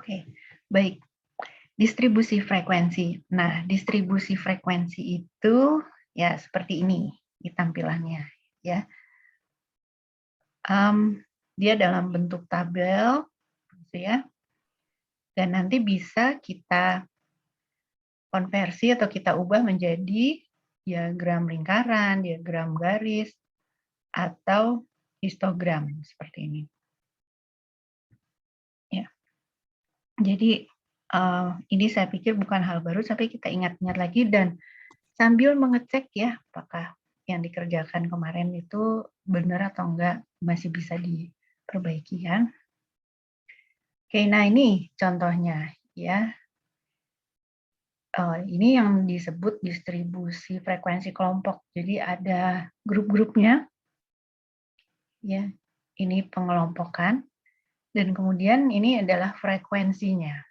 Oke, baik. Distribusi frekuensi. Nah, distribusi frekuensi itu ya seperti ini di tampilannya, ya. Dia dalam bentuk tabel, gitu ya. Dan nanti bisa kita konversi atau kita ubah menjadi diagram lingkaran, diagram garis, atau histogram seperti ini. Ya. Jadi ini saya pikir bukan hal baru, tapi kita ingat-ingat lagi dan sambil mengecek ya apakah yang dikerjakan kemarin itu benar atau enggak, masih bisa diperbaiki ya. Oke, nah ini contohnya ya. Ini yang disebut distribusi frekuensi kelompok. Jadi ada grup-grupnya, ya. Ini pengelompokan, dan kemudian ini adalah frekuensinya.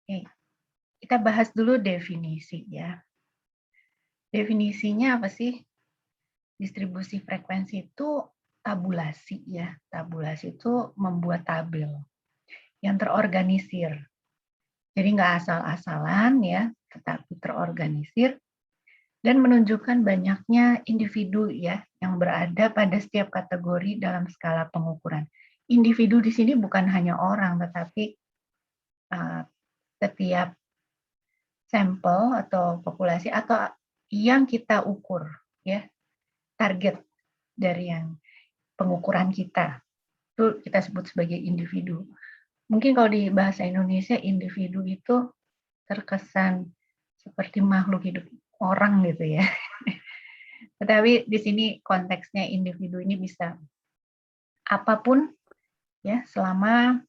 Oke, kita bahas dulu definisi ya. Definisinya apa sih? Distribusi frekuensi itu tabulasi ya. Tabulasi itu membuat tabel yang terorganisir. Jadi nggak asal-asalan ya, tetapi terorganisir dan menunjukkan banyaknya individu ya yang berada pada setiap kategori dalam skala pengukuran. Individu di sini bukan hanya orang, tetapi setiap sampel atau populasi atau yang kita ukur ya, target dari yang pengukuran kita itu kita sebut sebagai individu. Mungkin kalau di bahasa Indonesia individu itu terkesan seperti makhluk hidup orang gitu ya. Tetapi di sini konteksnya individu ini bisa apapun ya selama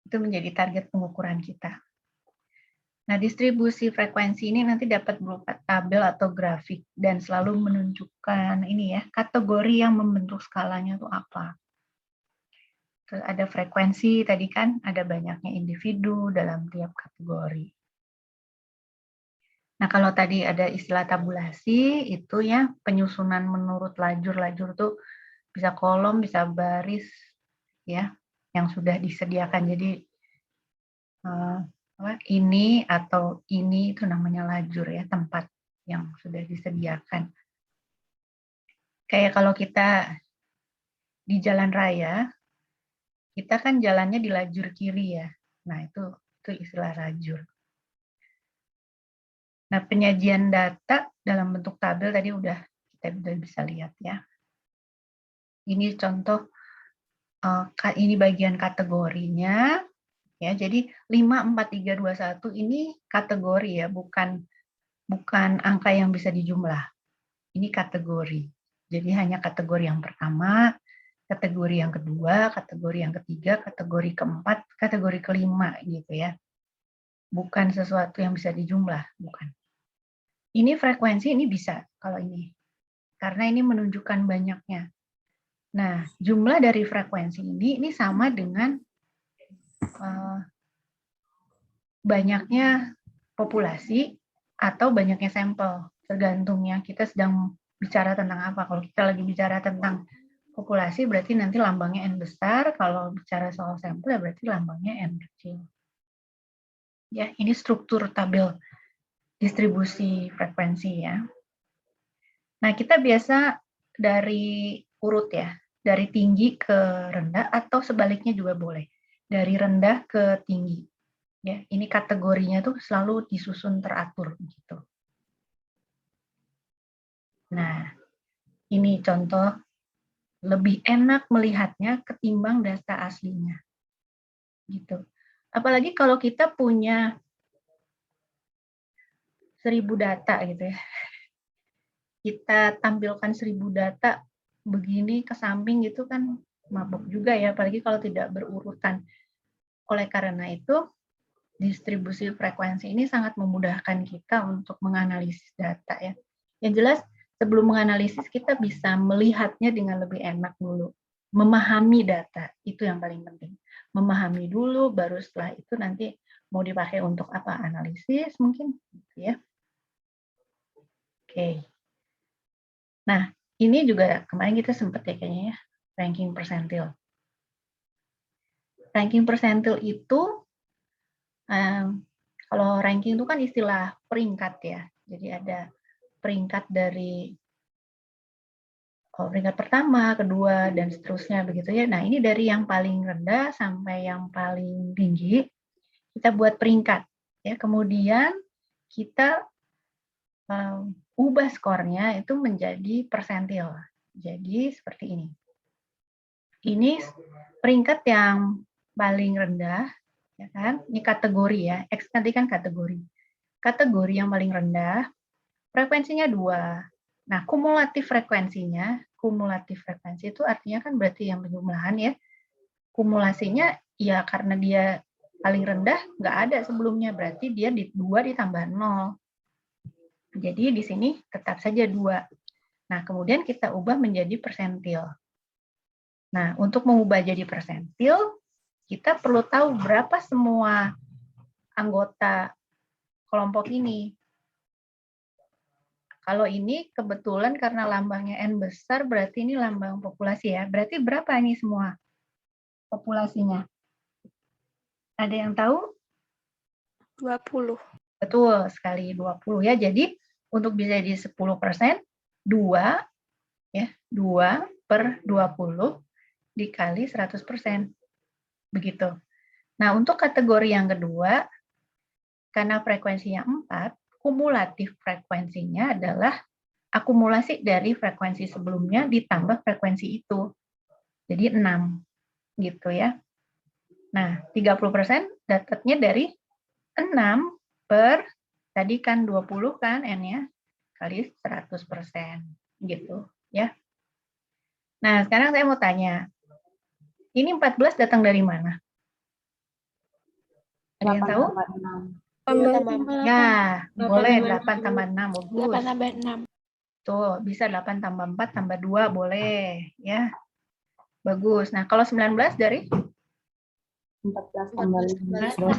itu menjadi target pengukuran kita. Nah, distribusi frekuensi ini nanti dapat berupa tabel atau grafik dan selalu menunjukkan ini ya, kategori yang membentuk skalanya itu apa. Terus ada frekuensi tadi kan, ada banyaknya individu dalam tiap kategori. Nah, kalau tadi ada istilah tabulasi, itu ya penyusunan menurut lajur-lajur tuh bisa kolom, bisa baris, ya, yang sudah disediakan. Jadi ini atau ini itu namanya lajur ya, tempat yang sudah disediakan. Kayak kalau kita di jalan raya, kita kan jalannya di lajur kiri ya. Nah, itu istilah lajur. Nah, penyajian data dalam bentuk tabel tadi kita udah bisa lihat ya. Ini contoh, ini bagian kategorinya ya. Jadi 5, 4, 3, 2, 1 ini kategori ya, bukan angka yang bisa dijumlah. Ini kategori. Jadi hanya kategori yang pertama, kategori yang kedua, kategori yang ketiga, kategori keempat, kategori kelima gitu ya. Bukan sesuatu yang bisa dijumlah, bukan. Ini frekuensi ini bisa kalau ini. Karena ini menunjukkan banyaknya. Nah, jumlah dari frekuensi ini sama dengan banyaknya populasi atau banyaknya sampel, tergantung yang kita sedang bicara tentang apa. Kalau kita lagi bicara tentang populasi berarti nanti lambangnya N besar, kalau bicara soal sampel berarti lambangnya N kecil. Ya, ini struktur tabel distribusi frekuensi ya. Nah, kita biasa dari urut ya, dari tinggi ke rendah atau sebaliknya juga boleh. Dari rendah ke tinggi. Ya, ini kategorinya tuh selalu disusun teratur gitu. Nah, ini contoh lebih enak melihatnya ketimbang data aslinya. Gitu. Apalagi kalau kita punya 1000 data gitu ya. Kita tampilkan 1000 data begini ke samping gitu kan mabuk juga ya, apalagi kalau tidak berurutan. Oleh karena itu, distribusi frekuensi ini sangat memudahkan kita untuk menganalisis data ya. Yang jelas sebelum menganalisis kita bisa melihatnya dengan lebih enak dulu. Memahami data, itu yang paling penting. Memahami dulu, baru setelah itu nanti mau dipakai untuk apa? Analisis mungkin gitu ya. Oke. Nah, ini juga kemarin kita sempat ya kayaknya ya, ranking persentil. Ranking persentil itu, kalau ranking itu kan istilah peringkat ya. Jadi ada peringkat dari peringkat pertama, kedua, dan seterusnya begitu ya. Nah, ini dari yang paling rendah sampai yang paling tinggi, kita buat peringkat. Ya, kemudian kita ubah skornya itu menjadi persentil. Jadi seperti ini. Ini peringkat yang paling rendah, ya kan? Ini kategori ya. X nanti kan kategori. Kategori yang paling rendah, frekuensinya 2. Nah, kumulatif frekuensi itu artinya kan berarti yang penjumlahan ya. Kumulasinya ya karena dia paling rendah nggak ada sebelumnya, berarti dia 2 ditambah 0. Jadi di sini tetap saja 2. Nah, kemudian kita ubah menjadi persentil. Nah, untuk mengubah jadi persentil, kita perlu tahu berapa semua anggota kelompok ini. Kalau ini kebetulan karena lambangnya N besar, berarti ini lambang populasi ya. Berarti berapa ini semua populasinya? Ada yang tahu? 20. Betul sekali, 20 ya. Jadi untuk bisa jadi 10%, 2 ya, 2 per 20 dikali 100%. Begitu. Nah, untuk kategori yang kedua, karena frekuensinya 4, kumulatif frekuensinya adalah akumulasi dari frekuensi sebelumnya ditambah frekuensi itu. Jadi 6 gitu ya. Nah, 30% dapatnya dari 6 per tadi kan 20 kan N-nya kali 100% gitu ya. Nah, sekarang saya mau tanya. Ini 14 datang dari mana? Ada yang tahu? 8 Ya, boleh 8 tambah 6, bagus. 8 tambah 6. Tuh, bisa 8 tambah 4 tambah 2, boleh. Ya, bagus. Nah, kalau 19 dari? 14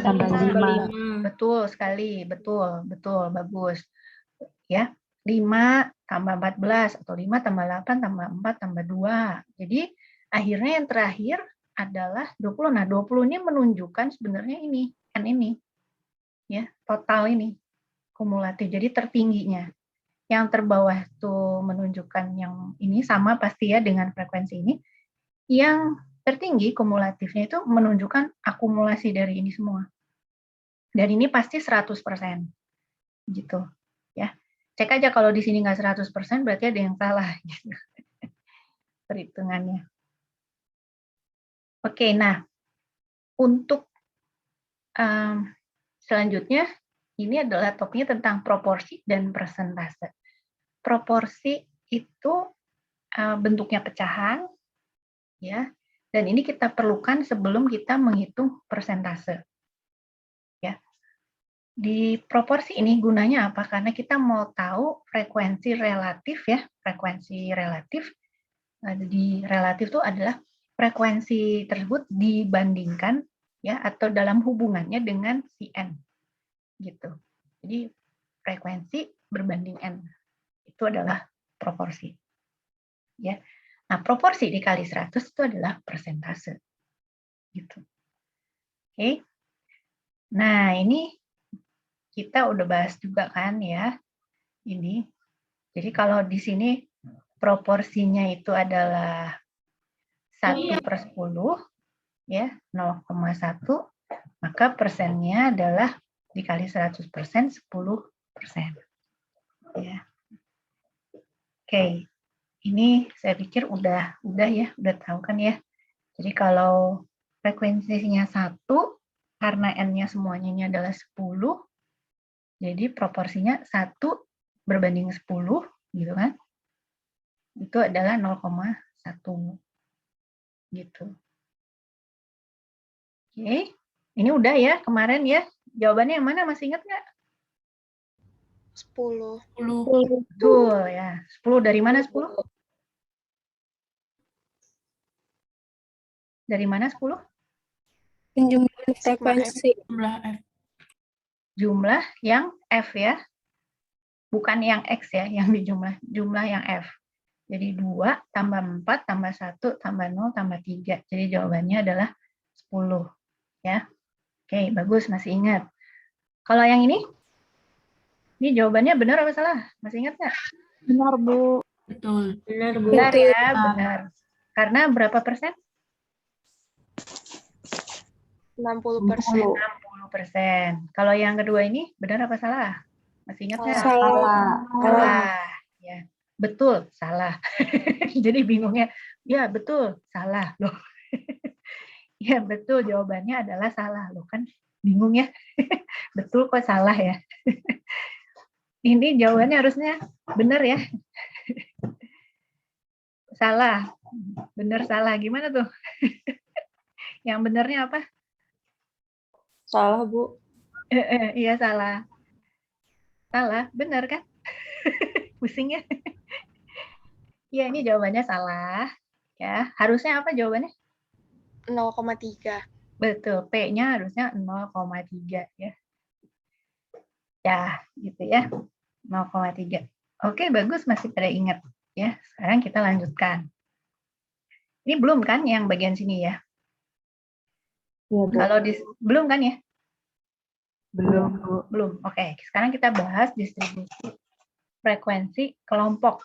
tambah 5. Betul sekali, betul, bagus. Ya, 5 tambah 14, atau 5 tambah 8 tambah 4 tambah 2. Jadi, akhirnya yang terakhir adalah 20. Nah, 20 ini menunjukkan sebenarnya ini, N ini. Ya, total ini, kumulatif. Jadi tertingginya. Yang terbawah tuh menunjukkan yang ini sama pasti ya dengan frekuensi ini. Yang tertinggi kumulatifnya itu menunjukkan akumulasi dari ini semua. Dan ini pasti 100%. Gitu. Ya. Cek aja kalau di sini nggak 100%, berarti ada yang salah. Gitu. Perhitungannya. Oke, nah. Untuk selanjutnya, ini adalah topiknya tentang proporsi dan persentase. Proporsi itu bentuknya pecahan, ya, dan ini kita perlukan sebelum kita menghitung persentase. Ya. Di proporsi ini gunanya apa? Karena kita mau tahu frekuensi relatif ya, frekuensi relatif. Di relatif itu adalah frekuensi tersebut dibandingkan ya atau dalam hubungannya dengan si N. Gitu. Jadi frekuensi berbanding N. Itu adalah proporsi. Ya. Nah, proporsi dikali 100 itu adalah persentase. Gitu. Oke. Nah, ini kita udah bahas juga kan ya. Ini. Jadi kalau di sini proporsinya itu adalah 1/10 ya, 0,1, maka persennya adalah dikali 100%, 10%. Ya. Oke. Ini saya pikir udah ya, udah tahu kan ya. Jadi kalau frekuensinya 1, karena N-nya semuanya ini adalah 10, jadi proporsinya 1 berbanding 10, gitu kan. Itu adalah 0,1. Gitu. Oke, ini udah ya kemarin ya. Jawabannya yang mana, masih ingat nggak? 10. Betul ya. 10 dari mana 10? Dari mana 10? Penjumlahan frekuensi. Jumlah yang F ya. Bukan yang X ya, yang dijumlah. Jumlah yang F. Jadi 2 tambah 4 tambah 1 tambah 0 tambah 3. Jadi jawabannya adalah 10. Ya. Oke, bagus, masih ingat. Kalau yang ini jawabannya benar apa salah? Masih ingat nggak? Benar, Bu. Betul. Benar, Bu. Benar ya, benar. Karena berapa persen? 60%. 60%. Kalau yang kedua ini benar apa salah? Masih ingat nggak? Salah. Salah. Ya, betul, salah. Jadi bingungnya, ya betul, salah loh. Ya betul, jawabannya adalah salah loh, kan bingung ya. Betul kok salah ya. Ini jawabannya harusnya benar ya. Salah. Benar salah. Gimana tuh? Yang benernya apa? Salah, Bu. Iya salah. Salah, benar kan? Pusing ya. Iya, ini jawabannya salah. Ya, harusnya apa jawabannya? 0,3. Betul, P-nya harusnya 0,3 ya. Ya, gitu ya. 0,3. Oke, bagus, masih pada ingat ya. Sekarang kita lanjutkan. Ini belum kan yang bagian sini ya? Iya, Bu. Kalau belum kan ya? Belum, Bu. Belum. Oke, sekarang kita bahas distribusi frekuensi kelompok.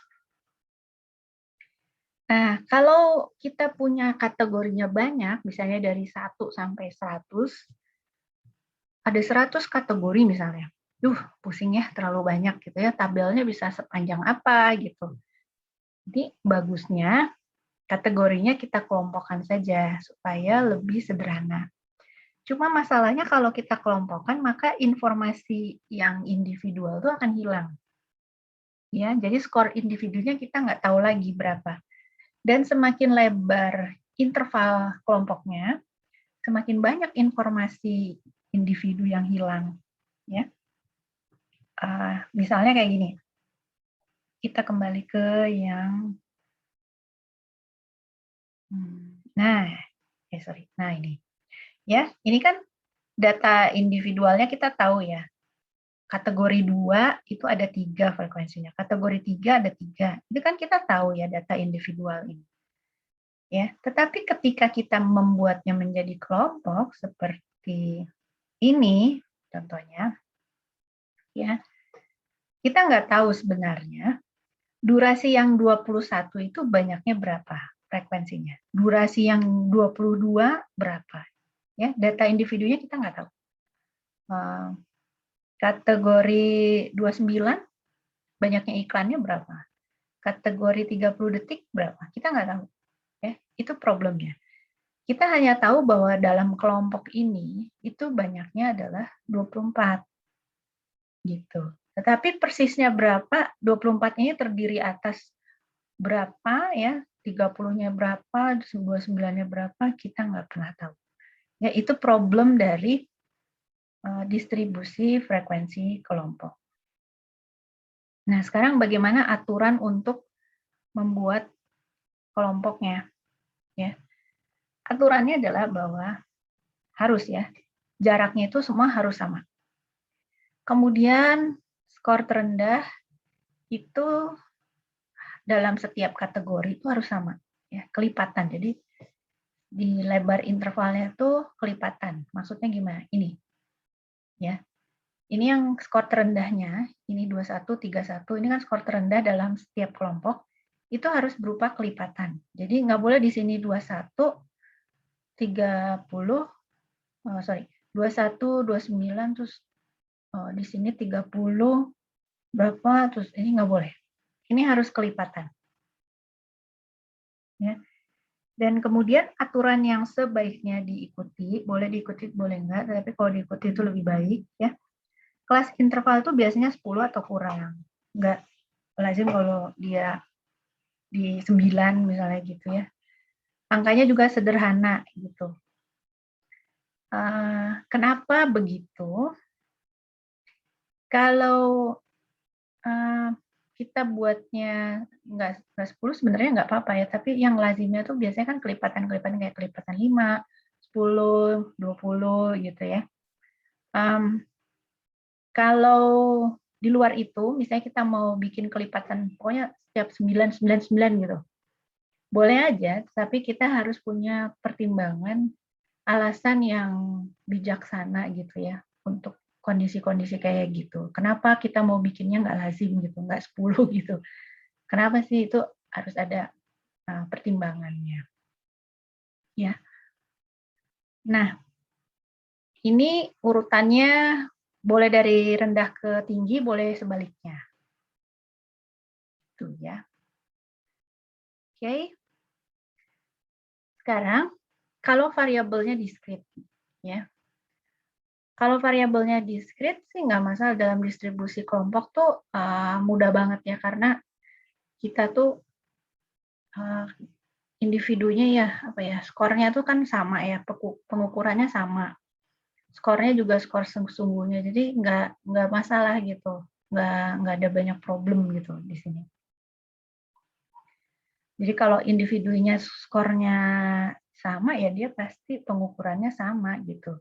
Nah, kalau kita punya kategorinya banyak, misalnya dari 1 sampai 100, ada 100 kategori misalnya. Pusing ya, terlalu banyak gitu ya. Tabelnya bisa sepanjang apa gitu. Jadi bagusnya kategorinya kita kelompokkan saja supaya lebih sederhana. Cuma masalahnya kalau kita kelompokkan, maka informasi yang individual itu akan hilang. Ya, jadi skor individunya kita nggak tahu lagi berapa. Dan semakin lebar interval kelompoknya, semakin banyak informasi individu yang hilang. Ya, misalnya kayak gini. Kita kembali ke yang, nah ini. Ya, ini kan data individualnya kita tahu ya. Kategori 2 itu ada 3 frekuensinya. Kategori 3 ada 3. Itu kan kita tahu ya data individual ini. Ya, tetapi ketika kita membuatnya menjadi kelompok seperti ini contohnya, ya, kita nggak tahu sebenarnya durasi yang 21 itu banyaknya berapa frekuensinya. Durasi yang 22 berapa. Ya, data individunya kita nggak tahu. Kategori 29 banyaknya iklannya berapa. Kategori 30 detik berapa. Kita nggak tahu. Ya, itu problemnya. Kita hanya tahu bahwa dalam kelompok ini itu banyaknya adalah 24. Gitu. Tetapi persisnya berapa, 24 ini terdiri atas berapa ya, 30-nya berapa, 29-nya berapa, kita nggak pernah tahu. Ya, itu problem dari distribusi frekuensi kelompok. Nah, sekarang bagaimana aturan untuk membuat kelompoknya? Ya. Aturannya adalah bahwa harus ya, jaraknya itu semua harus sama. Kemudian skor terendah itu dalam setiap kategori itu harus sama, ya, kelipatan. Jadi di lebar intervalnya itu kelipatan. Maksudnya gimana? Ini, ya. Ini yang skor terendahnya, ini 21, 31, ini kan skor terendah dalam setiap kelompok, itu harus berupa kelipatan. Jadi nggak boleh di sini 21, 30, 21, 29, terus di sini 30, berapa, terus ini nggak boleh. Ini harus kelipatan. Ya. Dan kemudian aturan yang sebaiknya diikuti, boleh diikuti, boleh enggak, tapi kalau diikuti itu lebih baik, ya. Kelas interval itu biasanya 10 atau kurang. Enggak lazim kalau dia di 9 misalnya gitu ya. Angkanya juga sederhana gitu. Kenapa begitu? Kalau kita buatnya enggak 10 sebenarnya enggak apa-apa ya, tapi yang lazimnya tuh biasanya kan kelipatan-kelipatan kayak kelipatan 5, 10, 20 gitu ya. Kalau di luar itu, misalnya kita mau bikin kelipatan, pokoknya setiap 999 gitu. Boleh aja, tapi kita harus punya pertimbangan alasan yang bijaksana gitu ya untuk kondisi-kondisi kayak gitu. Kenapa kita mau bikinnya nggak lazim gitu, nggak 10 gitu. Kenapa sih itu harus ada pertimbangannya. Ya. Nah, ini urutannya boleh dari rendah ke tinggi, boleh sebaliknya. Tuh ya. Oke. Sekarang kalau variabelnya diskrit ya. Kalau variabelnya diskrit sih nggak masalah, dalam distribusi kelompok tuh mudah banget ya, karena kita tuh individunya ya apa ya, skornya tuh kan sama ya, pengukurannya sama, skornya juga skor sesungguhnya, jadi nggak masalah gitu, nggak ada banyak problem gitu di sini. Jadi kalau individunya skornya sama ya dia pasti pengukurannya sama gitu.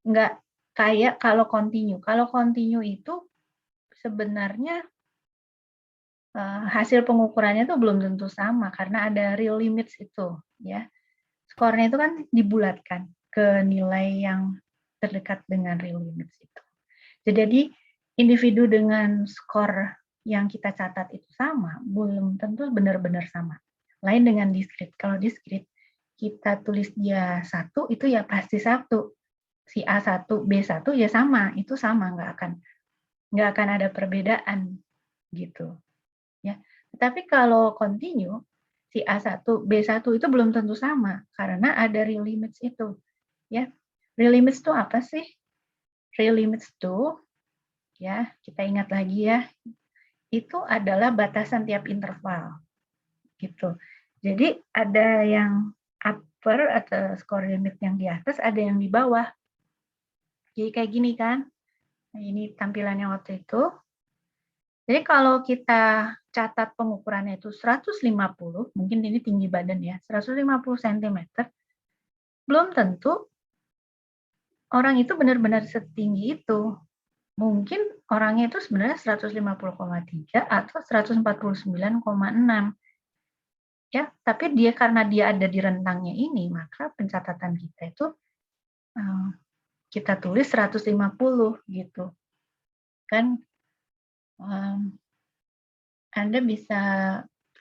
Nggak kayak kalau continue. Kalau continue itu sebenarnya hasil pengukurannya itu belum tentu sama karena ada real limits itu ya. Skornya itu kan dibulatkan ke nilai yang terdekat dengan real limits itu. Jadi individu dengan skor yang kita catat itu sama, belum tentu benar-benar sama. Lain dengan diskrit. Kalau diskrit, kita tulis dia 1, itu ya pasti 1. Si A1, B1 ya sama, itu sama, nggak akan ada perbedaan gitu. Ya. Tapi kalau continue, si A1, B1 itu belum tentu sama, karena ada real limits itu. Ya. Real limits itu apa sih? Real limits itu, ya kita ingat lagi ya, itu adalah batasan tiap interval gitu. Jadi ada yang upper atau score limit yang di atas, ada yang di bawah. Jadi kayak gini kan. Nah, ini tampilannya waktu itu. Jadi kalau kita catat pengukurannya itu 150, mungkin ini tinggi badan ya, 150 cm, belum tentu orang itu benar-benar setinggi itu. Mungkin orangnya itu sebenarnya 150,3 atau 149,6. Ya, tapi dia karena dia ada di rentangnya ini, maka pencatatan kita itu kita tulis 150 gitu. Kan Anda bisa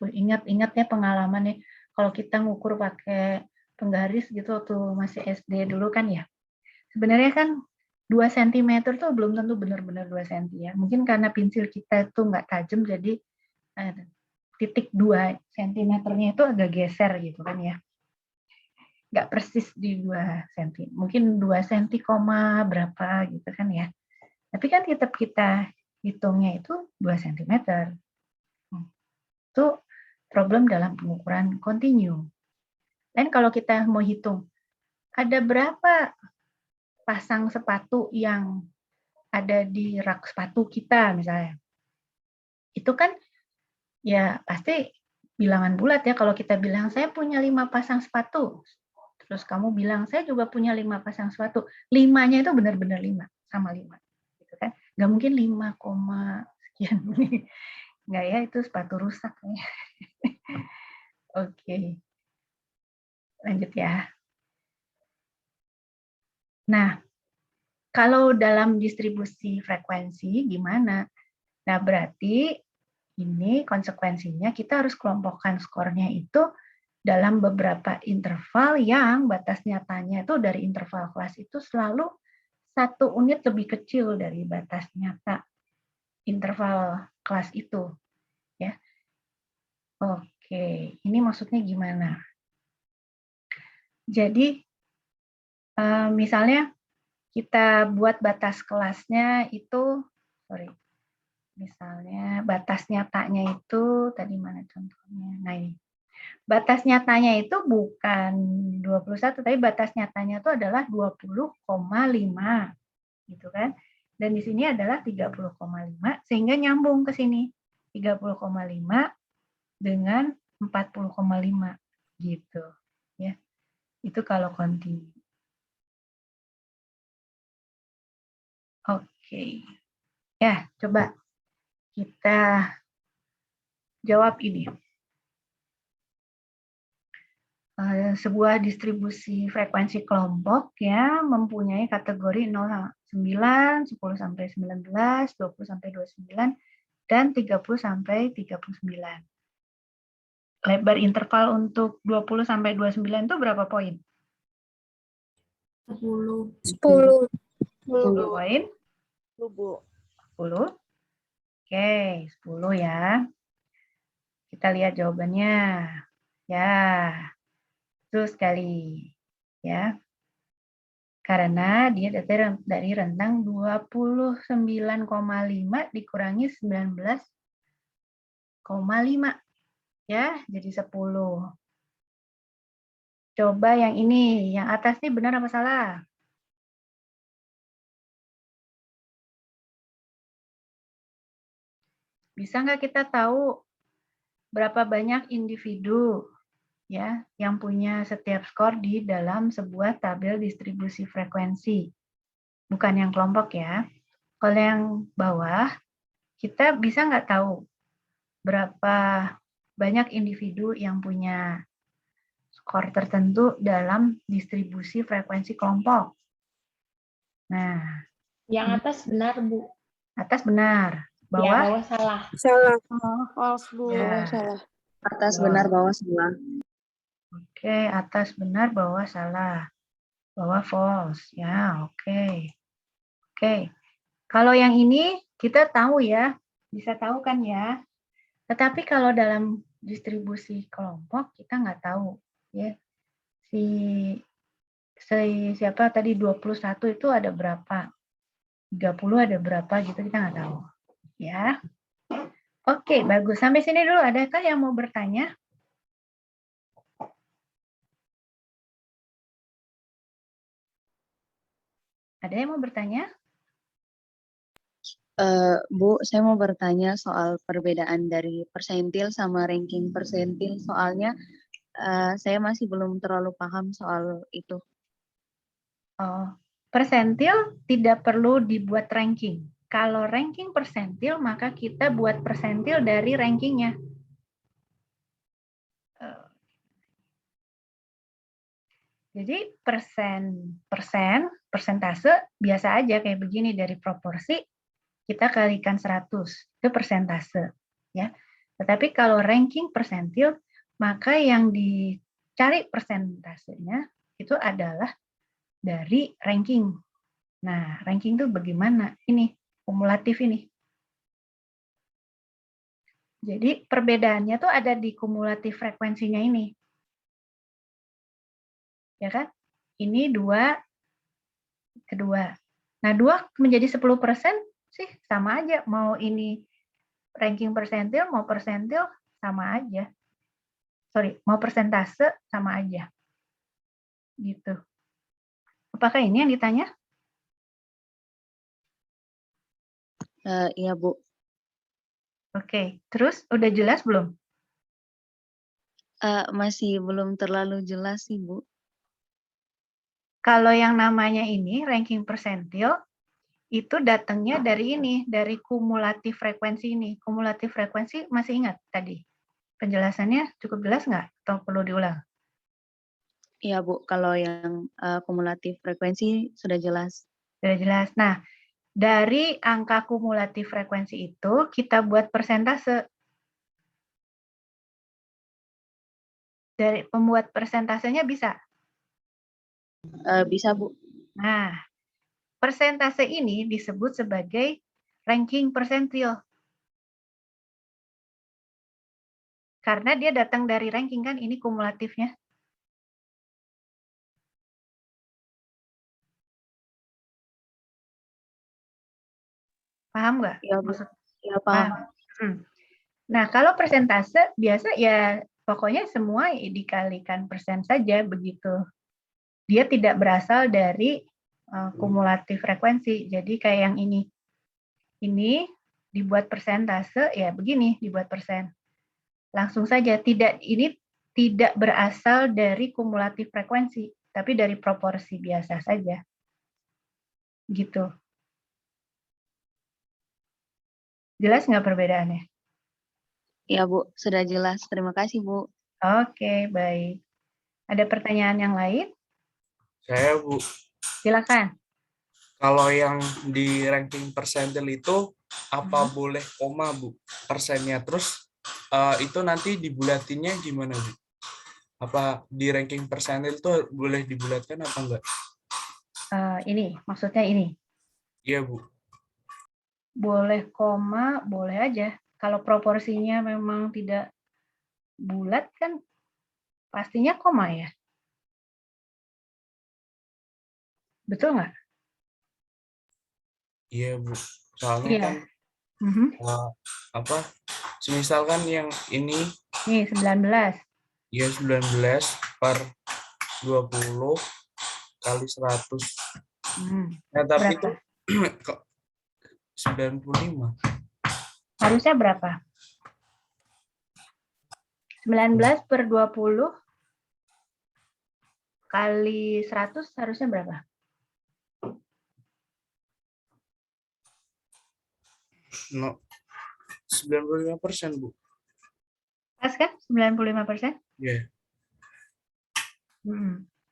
ingat-ingat ya pengalamannya, kalau kita ngukur pakai penggaris gitu waktu masih SD dulu kan ya. Sebenarnya kan 2 cm tuh belum tentu benar-benar 2 cm ya. Mungkin karena pensil kita itu nggak tajam, jadi titik 2 cm-nya itu agak geser gitu kan ya. Nggak persis di 2 cm. Mungkin 2 cm, berapa gitu kan ya. Tapi kan tetap kita hitungnya itu 2 cm. Itu problem dalam pengukuran continue. Dan kalau kita mau hitung, ada berapa pasang sepatu yang ada di rak sepatu kita misalnya. Itu kan ya pasti bilangan bulat ya. Kalau kita bilang saya punya 5 pasang sepatu, terus kamu bilang saya juga punya 5 pasang sepatu, 5-nya itu benar-benar 5, sama 5. Gitu kan. Nggak mungkin 5, sekian. Nggak ya, itu sepatu rusak. Oke. Lanjut ya. Nah, kalau dalam distribusi frekuensi gimana? Nah, berarti ini konsekuensinya kita harus kelompokkan skornya itu dalam beberapa interval yang batas nyatanya itu dari interval kelas itu selalu 1 unit lebih kecil dari batas nyata interval kelas itu. Ya. Oke, ini maksudnya gimana? Jadi, misalnya kita buat batas kelasnya itu, misalnya batas nyatanya itu, tadi mana contohnya? Nah ini, batas nyatanya itu bukan 21, tapi batas nyatanya itu adalah 20,5, gitu kan? Dan di sini adalah 30,5, sehingga nyambung ke sini. 30,5 dengan 40,5, gitu. Ya, itu kalau continue. Oke. Ya, coba kita jawab ini. sebuah distribusi frekuensi kelompok ya mempunyai kategori 0-9, 10-19, 20-29, dan 30-39. Lebar interval untuk 20-29 itu berapa poin? 10. 10. 10 poin? 10, Bu. 10. Oke, 10 ya. Kita lihat jawabannya. Ya, betul sekali. Ya. Karena dia dari rentang 29,5 dikurangi 19,5. Ya, jadi 10. Coba yang ini, yang atas ini benar apa salah? Bisa nggak kita tahu berapa banyak individu ya yang punya setiap skor di dalam sebuah tabel distribusi frekuensi? Bukan yang kelompok ya. Kalau yang bawah, kita bisa nggak tahu berapa banyak individu yang punya skor tertentu dalam distribusi frekuensi kelompok. Nah, Yang atas benar, Bu. atas benar. Yang Bawah? bawah salah. Salah. Oh, false, Bu. Ya. Salah. Atas Belum. benar, bawah salah. Oke, atas benar, bawah salah. Bawah false. Ya, oke. Oke. Kalau yang ini kita tahu ya, bisa tahu kan ya. Tetapi kalau dalam distribusi kelompok kita nggak tahu ya. Siapa tadi 21 itu ada berapa? 30 ada berapa gitu kita nggak tahu. Ya. Oke, bagus. Sampai sini dulu. Adakah yang mau bertanya? Ada yang mau bertanya? Bu, saya mau bertanya soal perbedaan dari persentil sama ranking persentil. Soalnya saya masih belum terlalu paham soal itu. Oh, persentil tidak perlu dibuat ranking. Kalau ranking persentil, maka kita buat persentil dari rankingnya. Jadi persentase biasa aja kayak begini, dari proporsi kita kalikan 100, itu persentase ya. Tetapi kalau ranking persentil, maka yang dicari persentasenya itu adalah dari ranking. Nah, ranking itu bagaimana? Ini kumulatif ini. Jadi perbedaannya tuh ada di kumulatif frekuensinya ini. Ya kan? Ini 2, kedua. Nah, 2 menjadi 10% sih sama aja. Mau ini ranking persentil, mau persentil sama aja. Sorry, mau persentase sama aja. Gitu. Apakah ini yang ditanya? Iya, Bu. Oke, terus udah jelas belum? Masih belum terlalu jelas sih, Bu. Kalau yang namanya ini ranking persentil, itu datangnya dari ini, dari kumulatif frekuensi ini. Kumulatif frekuensi masih ingat tadi? Penjelasannya cukup jelas nggak? Atau perlu diulang? Iya, Bu. Kalau yang kumulatif frekuensi sudah jelas. Sudah jelas. Nah, dari angka kumulatif frekuensi itu kita buat persentase. Dari pembuat persentasenya bisa? Bisa, Bu. Nah, persentase ini disebut sebagai ranking persentil. Karena dia datang dari ranking kan, ini kumulatifnya. Paham nggak? Iya, Bu. Maksud Iya, paham. Nah, kalau persentase biasa ya pokoknya semua dikalikan persen saja begitu. Dia tidak berasal dari kumulatif frekuensi. Jadi kayak yang ini. Ini dibuat persentase ya begini, dibuat persen. Langsung saja, ini tidak berasal dari kumulatif frekuensi, tapi dari proporsi biasa saja. Gitu. Jelas nggak perbedaannya? Iya, Bu. Sudah jelas. Terima kasih, Bu. Oke, baik. Ada pertanyaan yang lain? Saya, Bu. Silakan. Kalau yang di ranking persentil itu apa boleh koma, Bu? Persennya. Terus itu nanti dibulatinnya gimana, Bu? Apa di ranking persentil itu boleh dibulatkan apa enggak? Ini, maksudnya ini. Iya, Bu. Boleh koma, boleh aja. Kalau proporsinya memang tidak bulat kan pastinya koma ya. Betul nggak? Iya, Bu. Soalnya Iya. kan semisal kan yang ini Nih, 19. ya 19 per 20 kali 100. Nah, tapi itu Berapa? 95. Harusnya berapa? 19 per 20 kali 100 harusnya berapa? No, 95%, Bu. Pas kan? 95%? Iya.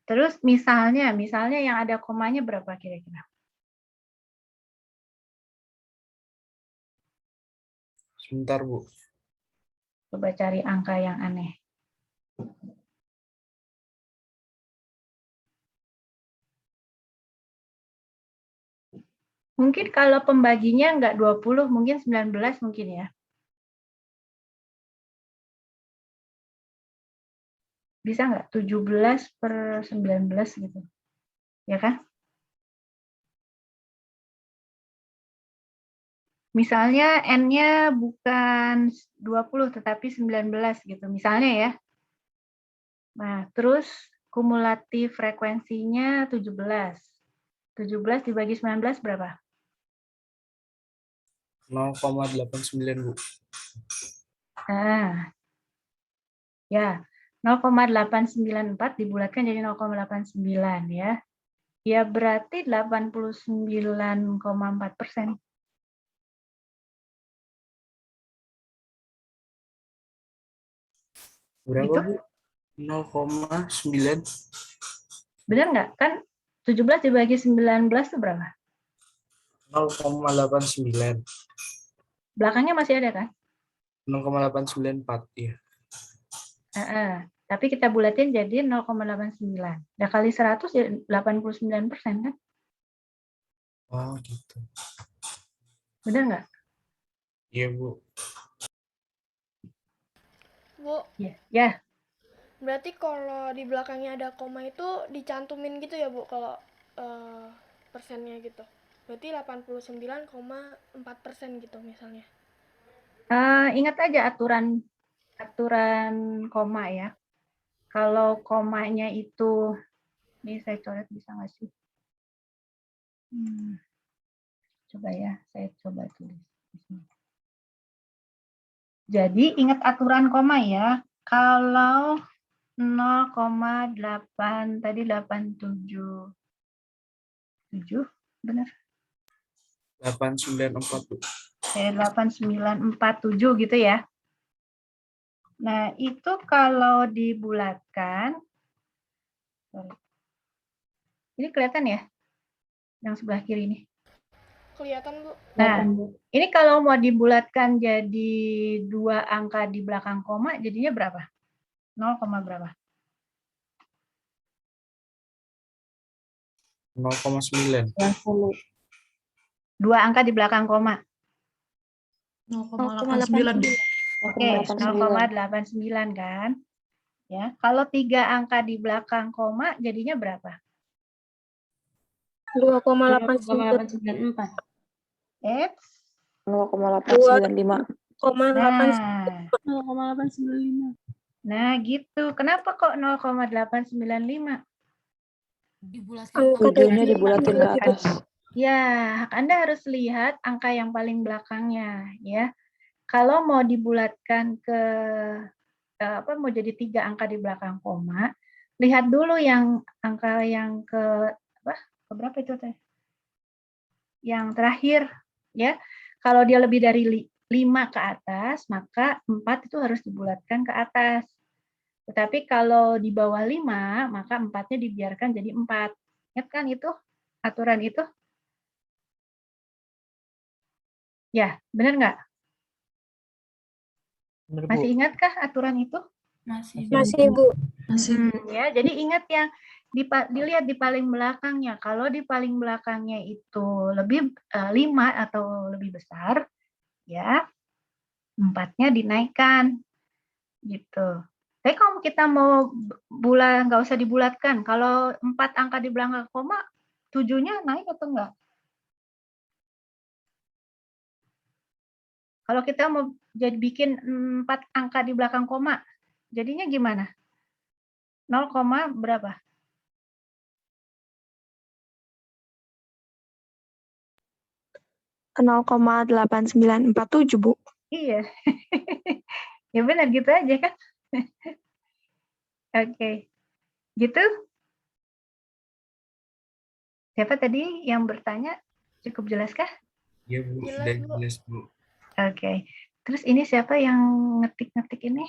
Terus misalnya yang ada komanya berapa kira-kira? Sebentar, Bu. Coba cari angka yang aneh. Mungkin kalau pembaginya nggak 20, mungkin 19 mungkin ya. Bisa nggak? 17 per 19 gitu. Ya kan? Misalnya N-nya bukan 20 tetapi 19 gitu. Misalnya ya. Nah, terus kumulatif frekuensinya 17. 17 dibagi 19 berapa? 0,89, Bu. Nah, ya, 0,894 dibulatkan jadi 0,89 ya. Ya berarti 89,4%. Berapa, Gitu? Bu? 0,9. Benar nggak? Kan 17 dibagi 19 itu berapa? 0,89. Belakangnya masih ada kan? 0,894, iya. Tapi kita bulatin jadi 0,89. Nah, kali 100 ya 89% kan? Oh, gitu. Benar nggak? Iya, Bu. Bu, Ya. berarti kalau di belakangnya ada koma itu dicantumin gitu ya, Bu, kalau persennya gitu. Berarti 89,4% gitu misalnya. Ingat aja aturan koma ya. Kalau komanya itu, ini saya coret bisa nggak sih? Coba ya, saya coba tulis. Jadi ingat aturan koma ya. Kalau 0,8 tadi 877 benar? 894, Bu. 8947 gitu ya. Nah, itu kalau dibulatkan, ini kelihatan ya? Yang sebelah kiri ini. Kelihatan, Bu. Nah, ini kalau mau dibulatkan jadi 2 angka di belakang koma, jadinya berapa? 0, berapa? 0,9. 2 angka di belakang koma. 0,89. Oke, 0,89 kan? Ya, kalau 3 angka di belakang koma jadinya berapa? 2,894. 0,895. Nah, 0,895. nah gitu. Kenapa kok 0,895? Tujuhnya dibulatin ke atas. Ya, Anda harus lihat angka yang paling belakangnya, ya. Kalau mau dibulatkan ke mau jadi 3 angka di belakang koma, lihat dulu yang angka yang ke berapa itu teh? Yang terakhir, ya. Kalau dia lebih dari 5 ke atas, maka 4 itu harus dibulatkan ke atas. Tetapi kalau di bawah 5, maka 4-nya dibiarkan jadi 4. Ingat kan itu aturan itu? Ya, benar nggak? Bener, Bu. Masih ingatkah aturan itu? Masih, Bu. Ya, jadi ingat yang dilihat di paling belakangnya. Kalau di paling belakangnya itu lebih 5 atau lebih besar, ya 4-nya dinaikkan, gitu. Tapi kalau kita mau nggak usah dibulatkan. Kalau 4 angka di belakang koma, 7-nya naik atau enggak? Kalau kita mau jadi bikin 4 angka di belakang koma, jadinya gimana? 0, berapa? Nol 0,8947, Bu. Iya. Ya benar gitu aja kan? Oke. Gitu? Siapa tadi yang bertanya? Cukup jelas kah? Iya, Bu. Jelas, Sudah Bu. jelas, Bu. Oke. Terus ini siapa yang ngetik-ngetik ini?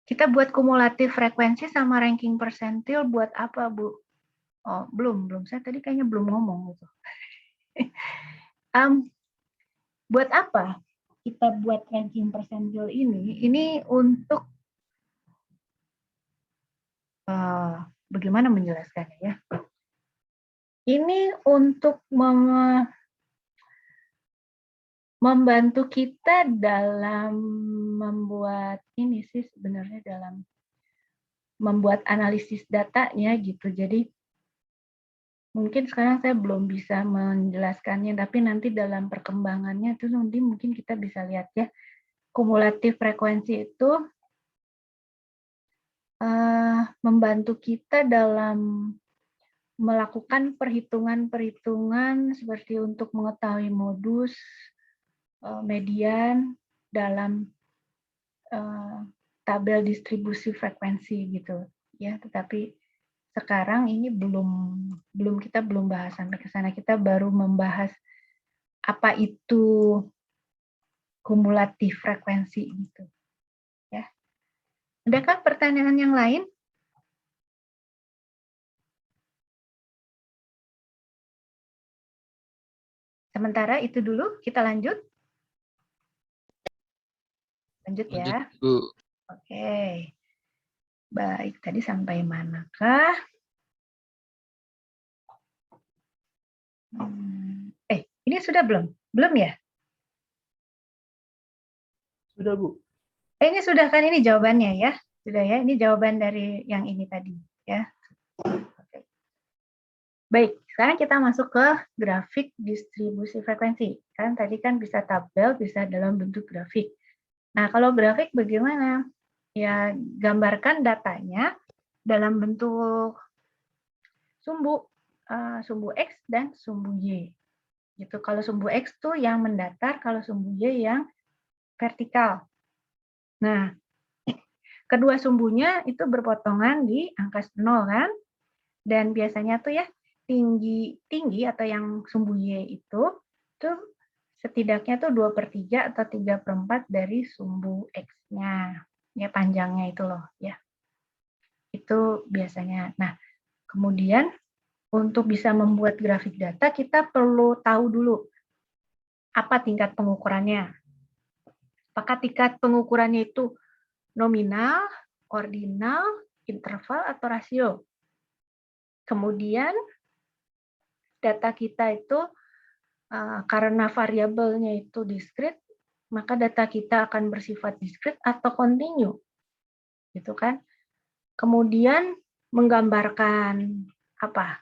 Kita buat kumulatif frekuensi sama ranking persentil buat apa, Bu? Oh, belum. Saya tadi kayaknya belum ngomong gitu. Buat apa kita buat ranking persentil ini? Ini untuk bagaimana menjelaskannya ya? Ini untuk membantu kita dalam membuat ini sih sebenarnya dalam membuat analisis datanya gitu. Jadi mungkin sekarang saya belum bisa menjelaskannya, tapi nanti dalam perkembangannya itu nanti mungkin kita bisa lihat ya. Kumulatif frekuensi itu membantu kita dalam melakukan perhitungan-perhitungan seperti untuk mengetahui modus, median dalam tabel distribusi frekuensi gitu ya. Tetapi sekarang ini kita belum bahas sampai ke sana. Kita baru membahas apa itu kumulatif frekuensi gitu ya. Adakah pertanyaan yang lain? Sementara itu dulu, kita lanjut. Lanjut ya. Bu. Oke. Baik, tadi sampai manakah? Ini sudah belum? Belum ya? Sudah, Bu. Ini sudah kan, ini jawabannya ya? Sudah ya, ini jawaban dari yang ini tadi ya. Oke. Baik, sekarang kita masuk ke grafik distribusi frekuensi. Kan tadi kan bisa tabel, bisa dalam bentuk grafik. Nah, kalau grafik bagaimana? Ya, gambarkan datanya dalam bentuk sumbu X dan sumbu Y. Gitu. Kalau sumbu X tuh yang mendatar, kalau sumbu Y yang vertikal. Nah, kedua sumbunya itu berpotongan di angka 0 kan? Dan biasanya tuh ya tinggi atau yang sumbu Y itu tuh setidaknya tuh 2/3 atau 3/4 dari sumbu X-nya. Ya, panjangnya itu loh ya. Itu biasanya. Nah, kemudian untuk bisa membuat grafik data kita perlu tahu dulu apa tingkat pengukurannya. Apakah tingkat pengukurannya itu nominal, ordinal, interval, atau rasio. Kemudian data kita itu karena variabelnya itu diskrit, maka data kita akan bersifat diskrit atau kontinu. Gitu kan? Kemudian menggambarkan apa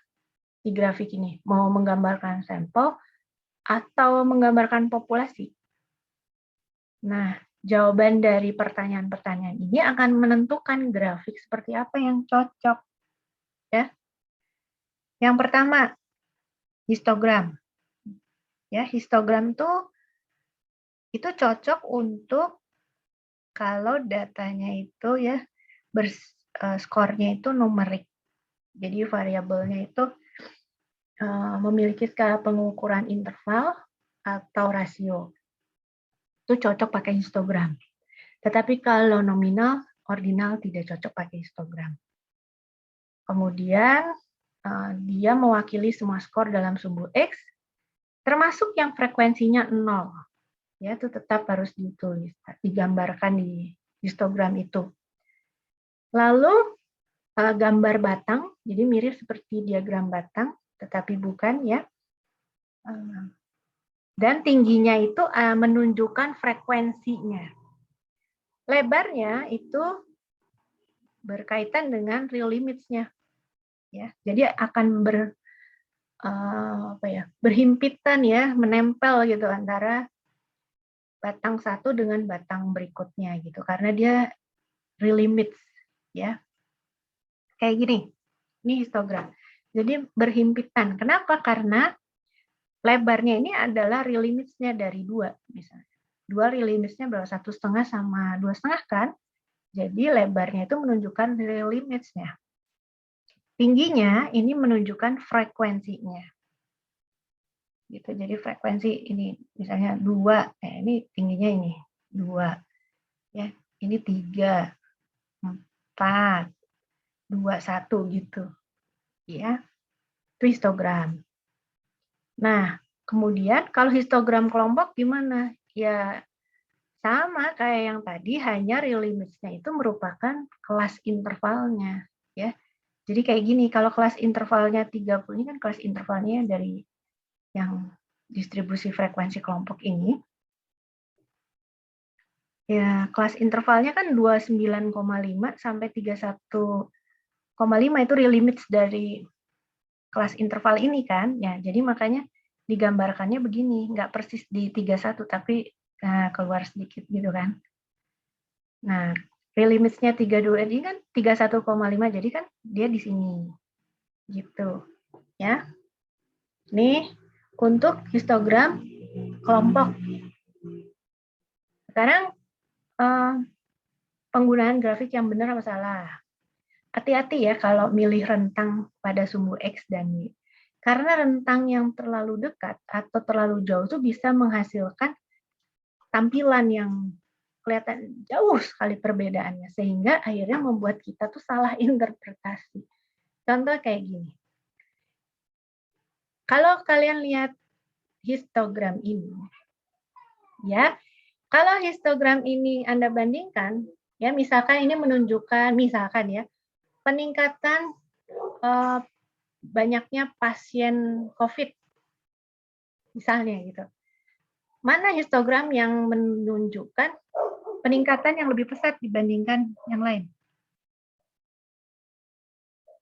di grafik ini? Mau menggambarkan sampel atau menggambarkan populasi? Nah, jawaban dari pertanyaan-pertanyaan ini akan menentukan grafik seperti apa yang cocok. Ya. Yang pertama, histogram. Ya, histogram itu cocok untuk kalau datanya itu ya skornya itu numerik. Jadi variabelnya itu memiliki skala pengukuran interval atau rasio. Itu cocok pakai histogram. Tetapi kalau nominal, ordinal tidak cocok pakai histogram. Kemudian dia mewakili semua skor dalam sumbu X, termasuk yang frekuensinya 0. Ya, itu tetap harus ditulis, digambarkan di histogram itu. Lalu gambar batang, jadi mirip seperti diagram batang, tetapi bukan ya. Dan tingginya itu menunjukkan frekuensinya. Lebarnya itu berkaitan dengan real limits-nya. Ya, jadi akan berhimpitan ya, menempel gitu antara batang satu dengan batang berikutnya gitu, karena dia real limits ya. Kayak gini, ini histogram. Jadi berhimpitan. Kenapa? Karena lebarnya ini adalah real limits-nya dari 2 misalnya. 2 real limits-nya berapa? 1,5 sama 2,5 kan? Jadi lebarnya itu menunjukkan real limits-nya. Tingginya ini menunjukkan frekuensinya. Gitu. Jadi frekuensi ini misalnya 2, ini tingginya ini 2. Ya, ini 3, 4, 2, 1 gitu. Ya. Itu histogram. Nah, kemudian kalau histogram kelompok gimana? Ya sama kayak yang tadi, hanya real limits-nya itu merupakan kelas intervalnya. Ya. Jadi kayak gini, kalau kelas intervalnya 30, ini kan kelas intervalnya dari yang distribusi frekuensi kelompok ini. Ya, kelas intervalnya kan 29,5 sampai 31,5 itu real limits dari kelas interval ini kan. Ya, jadi makanya digambarkannya begini, nggak persis di 31 tapi keluar sedikit gitu kan. Nah, real limits-nya 32 ini kan 31,5, jadi kan dia di sini. Gitu. Ya. Nih untuk histogram kelompok. Sekarang penggunaan grafik yang benar apa salah? Hati-hati ya kalau milih rentang pada sumbu X dan Y. Karena rentang yang terlalu dekat atau terlalu jauh itu bisa menghasilkan tampilan yang kelihatan jauh sekali perbedaannya, sehingga akhirnya membuat kita tuh salah interpretasi. Contoh kayak gini. Kalau kalian lihat histogram ini, ya, kalau histogram ini Anda bandingkan, ya misalkan ini menunjukkan, misalkan ya, peningkatan banyaknya pasien COVID, misalnya gitu. Mana histogram yang menunjukkan peningkatan yang lebih pesat dibandingkan yang lain?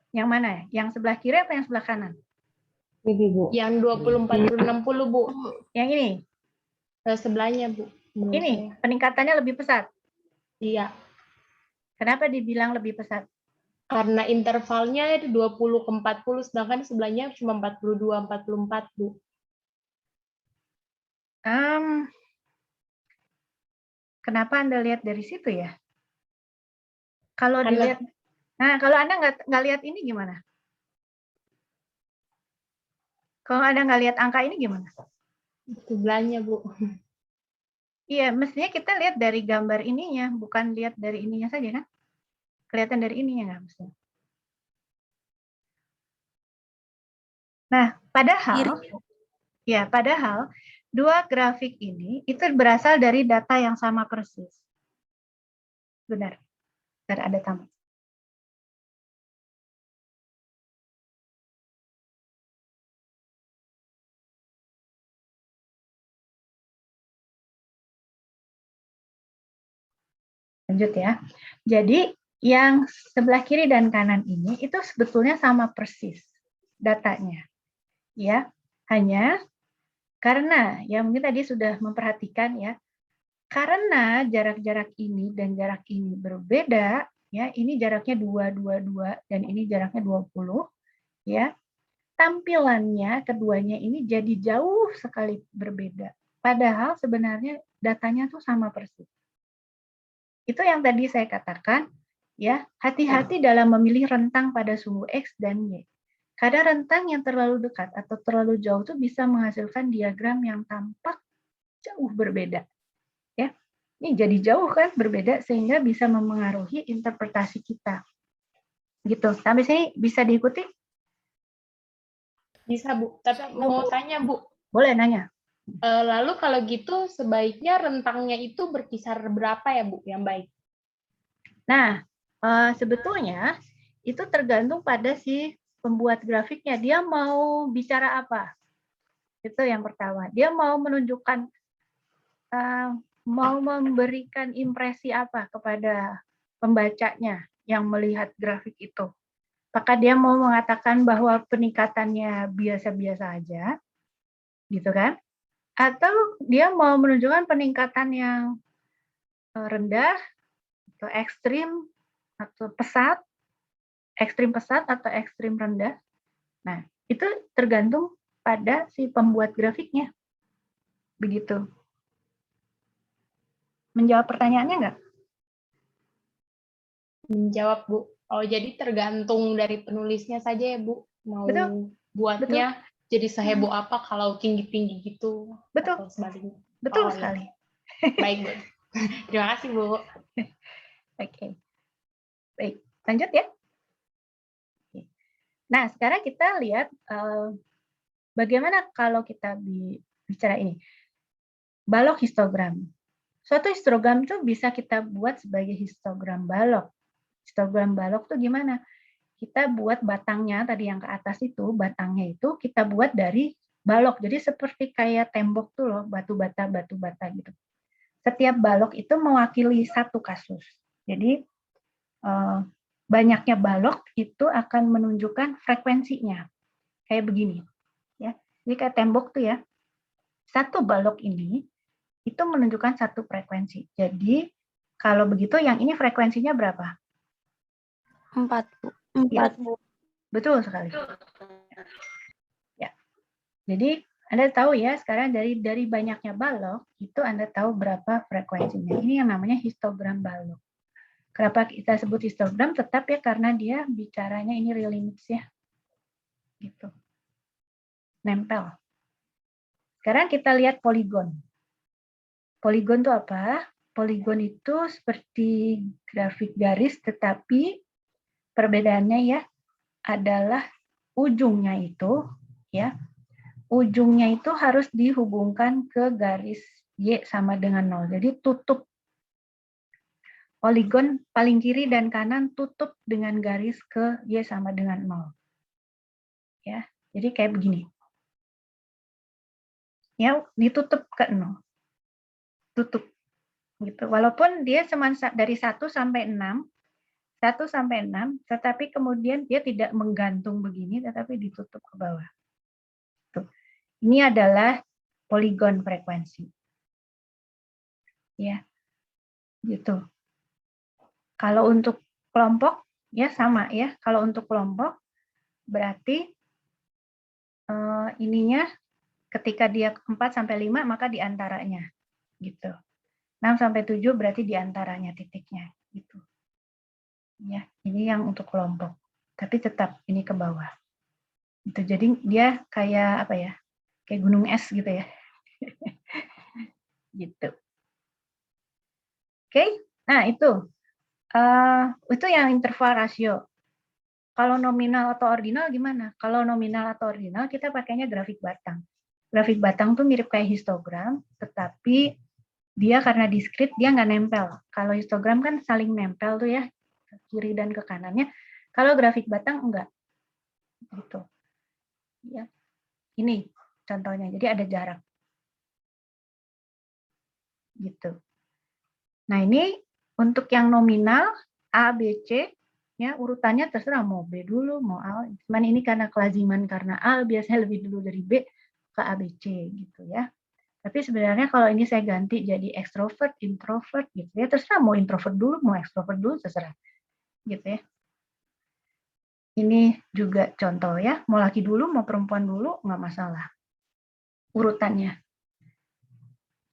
Yang mana ya? Yang sebelah kiri atau yang sebelah kanan? Ini, Bu. Yang 20-40-60, Bu. Yang ini? Sebelahnya, Bu. Ini, peningkatannya lebih pesat? Iya. Kenapa dibilang lebih pesat? Karena intervalnya itu 20 ke 40, sedangkan sebelahnya cuma 42-44, Bu. Kenapa Anda lihat dari situ ya? Kalau dilihat, nah kalau Anda nggak lihat ini gimana? Kalau Anda nggak lihat angka ini gimana? Sebelahnya, Bu. Iya, mestinya kita lihat dari gambar ininya, bukan lihat dari ininya saja kan? Kelihatan dari ininya nggak mestinya? Nah, padahal dua grafik ini itu berasal dari data yang sama persis. Benar. Ada tambah. Lanjut ya. Jadi yang sebelah kiri dan kanan ini itu sebetulnya sama persis datanya. Ya, hanya karena ya mungkin tadi sudah memperhatikan ya, karena jarak-jarak ini dan jarak ini berbeda, ya ini jaraknya 2 dan ini jaraknya 20, ya tampilannya keduanya ini jadi jauh sekali berbeda. Padahal sebenarnya datanya tuh sama persis. Itu yang tadi saya katakan, ya hati-hati dalam memilih rentang pada sumbu X dan Y. Karena rentang yang terlalu dekat atau terlalu jauh itu bisa menghasilkan diagram yang tampak jauh berbeda. Ya. Ini jadi jauh kan, berbeda, sehingga bisa memengaruhi interpretasi kita. Gitu. Sampai sini bisa diikuti? Bisa, Bu. Tapi mau tanya, Bu. Boleh nanya. Lalu kalau gitu sebaiknya rentangnya itu berkisar berapa ya, Bu, yang baik? Nah, sebetulnya itu tergantung pada si pembuat grafiknya. Dia mau bicara apa? Itu yang pertama. Dia mau menunjukkan, mau memberikan impresi apa kepada pembacanya yang melihat grafik itu. Apakah dia mau mengatakan bahwa peningkatannya biasa-biasa aja, gitu kan? Atau dia mau menunjukkan peningkatan yang rendah, atau ekstrim, atau pesat, ekstrim pesat atau ekstrim rendah. Nah, itu tergantung pada si pembuat grafiknya. Begitu. Menjawab pertanyaannya nggak? Menjawab, Bu. Oh, jadi tergantung dari penulisnya saja ya, Bu. Mau Betul. buatnya jadi seheboh apa kalau tinggi-tinggi gitu. Betul. Atau sebaliknya. Betul Oh, sekali. Ya. Baik, Bu. Terima kasih, Bu. Oke. Baik, lanjut ya. Nah, sekarang kita lihat bagaimana kalau kita bicara ini. Balok histogram. Suatu histogram itu bisa kita buat sebagai histogram balok. Histogram balok itu gimana? Kita buat batangnya, tadi yang ke atas itu, batangnya itu kita buat dari balok. Jadi seperti kayak tembok tuh loh, batu bata gitu. Setiap balok itu mewakili satu kasus. Jadi banyaknya balok itu akan menunjukkan frekuensinya. Kayak begini. Ya. Jadi kayak tembok tuh ya. Satu balok ini itu menunjukkan satu frekuensi. Jadi kalau begitu yang ini frekuensinya berapa? 4, Bu. 4, Bu. Betul sekali. Ya. Jadi Anda tahu ya sekarang dari banyaknya balok itu Anda tahu berapa frekuensinya. Ini yang namanya histogram balok. Kenapa kita sebut histogram? Tetap ya karena dia bicaranya ini real image ya. Gitu. Nempel. Sekarang kita lihat poligon. Poligon itu apa? Poligon itu seperti grafik garis, tetapi perbedaannya ya adalah ujungnya itu ya. Ujungnya itu harus dihubungkan ke garis Y sama dengan 0. Jadi tutup poligon paling kiri dan kanan tutup dengan garis ke Y sama dengan 0. Ya. Jadi kayak begini. Ya, ditutup ke 0. Tutup gitu. Walaupun dia cuma dari 1 sampai 6, tetapi kemudian dia tidak menggantung begini, tetapi ditutup ke bawah. Tuh. Ini adalah poligon frekuensi. Ya, gitu. Kalau untuk kelompok, ya sama ya. Kalau untuk kelompok, berarti ininya ketika dia 4 sampai 5, maka diantaranya. Gitu. 6 sampai 7 berarti diantaranya titiknya. Gitu. Ya, ini yang untuk kelompok. Tapi tetap ini ke bawah. Gitu. Jadi dia kayak apa ya? Kayak gunung es gitu ya. Gitu. Oke. Nah, itu yang interval rasio. Kalau nominal atau ordinal gimana? Kalau nominal atau ordinal kita pakainya grafik batang. Grafik batang tuh mirip kayak histogram, tetapi dia karena diskrit dia nggak nempel. Kalau histogram kan saling nempel tuh ya, ke kiri dan ke kanannya. Kalau grafik batang enggak. Gitu. Ya. Ini contohnya. Jadi ada jarak. Gitu. Nah, ini untuk yang nominal A, B, C, ya urutannya terserah mau B dulu, mau A. Cuman ini karena kelaziman karena A biasanya lebih dulu dari B ke A, B, C gitu ya. Tapi sebenarnya kalau ini saya ganti jadi extrovert, introvert gitu ya, terserah mau introvert dulu, mau extrovert dulu terserah. Gitu ya. Ini juga contoh ya, mau laki dulu, mau perempuan dulu nggak masalah. Urutannya.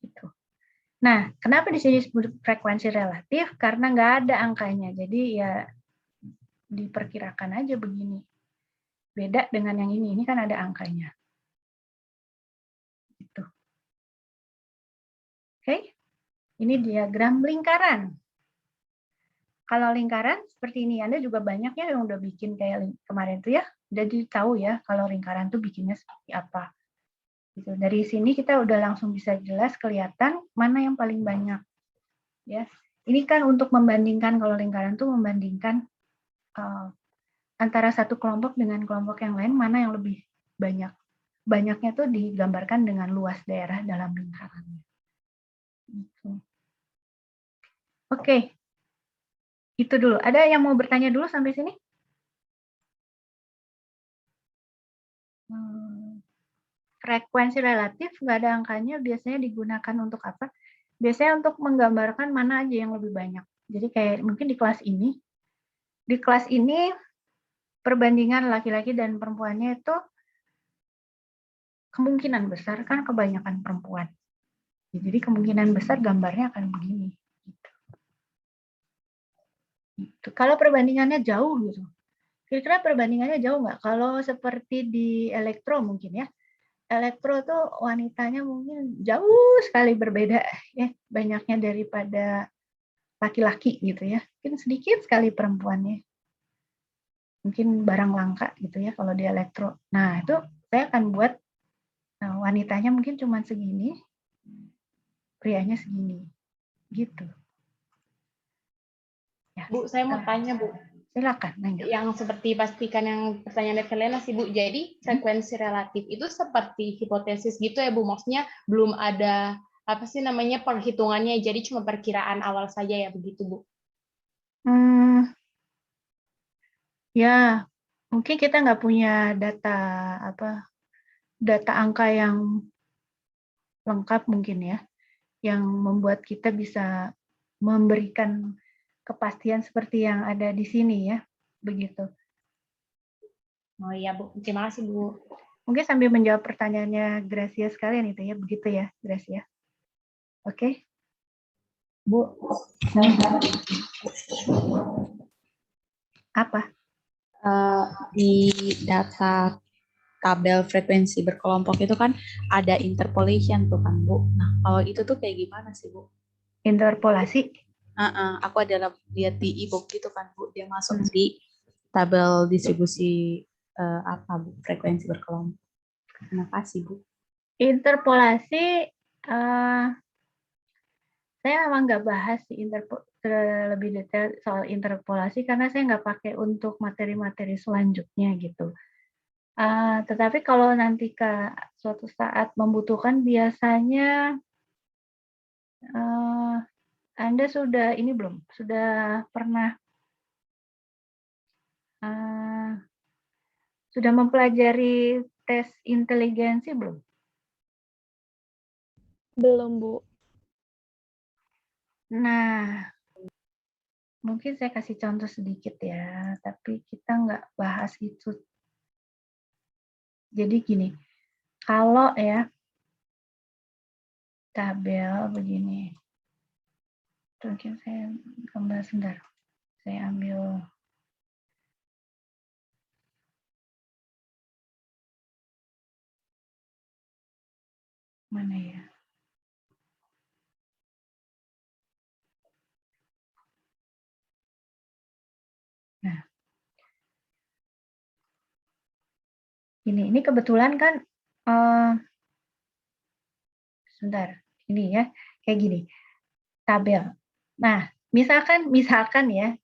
Gitu. Nah, kenapa di sini disebut frekuensi relatif? Karena nggak ada angkanya. Jadi ya diperkirakan aja begini. Beda dengan yang ini kan ada angkanya. Gitu. Oke? Ini diagram lingkaran. Kalau lingkaran seperti ini, Anda juga banyak ya yang udah bikin kayak kemarin tuh ya. Jadi tahu ya kalau lingkaran tuh bikinnya seperti apa. Gitu. Dari sini kita udah langsung bisa jelas kelihatan mana yang paling banyak. Ya, ini kan untuk membandingkan, kalau lingkaran tuh membandingkan antara satu kelompok dengan kelompok yang lain, mana yang lebih banyak. Banyaknya tuh digambarkan dengan luas daerah dalam lingkaran. Gitu. Oke, itu dulu. Ada yang mau bertanya dulu sampai sini? Frekuensi relatif nggak ada angkanya, biasanya digunakan untuk apa? Biasanya untuk menggambarkan mana aja yang lebih banyak. Jadi kayak mungkin di kelas ini perbandingan laki-laki dan perempuannya itu kemungkinan besar kan kebanyakan perempuan. Jadi kemungkinan besar gambarnya akan begini. Gitu. Kalau perbandingannya jauh gitu, kira-kira perbandingannya jauh nggak? Kalau seperti di elektro mungkin ya, elektro tuh wanitanya mungkin jauh sekali berbeda ya, banyaknya daripada laki-laki gitu ya. Mungkin sedikit sekali perempuannya. Mungkin barang langka gitu ya kalau di elektro. Nah, itu saya akan buat wanitanya mungkin cuma segini, prianya segini. Gitu. Ya, Bu, saya mau tanya, Bu. silakan nanya. Yang seperti pastikan yang pertanyaan dari Lena sih, Bu. Jadi frekuensi relatif itu seperti hipotesis gitu ya, Bu. Maksudnya belum ada apa sih namanya perhitungannya, jadi cuma perkiraan awal saja ya begitu, Bu. Ya, mungkin kita nggak punya data angka yang lengkap mungkin ya, yang membuat kita bisa memberikan kepastian seperti yang ada di sini ya, begitu. Oh iya, Bu. Terima kasih, Bu. Mungkin sambil menjawab pertanyaannya Gracia sekalian itu ya, begitu ya, Gracia. Oke? Bu, Apa? Di data tabel frekuensi berkelompok itu kan ada interpolation tuh kan, Bu. Nah, kalau itu tuh kayak gimana sih, Bu? Interpolasi? Aku ada lihat di e-book gitu kan, Bu. Dia masuk di tabel distribusi Bu, frekuensi berkelompok. Terima kasih, Bu. Interpolasi, saya memang nggak bahas lebih detail soal interpolasi karena saya nggak pakai untuk materi-materi selanjutnya gitu. Tetapi kalau nanti suatu saat membutuhkan, biasanya Anda sudah ini belum? Sudah pernah sudah mempelajari tes inteligensi belum? Belum, Bu. Nah, mungkin saya kasih contoh sedikit ya, tapi kita nggak bahas itu. Jadi gini, kalau ya tabel begini, mungkin saya gambar sebentar, saya ambil mana ya? Nah, ini kebetulan kan, sebentar, ini ya, kayak gini, tabel. Nah, misalkan ya,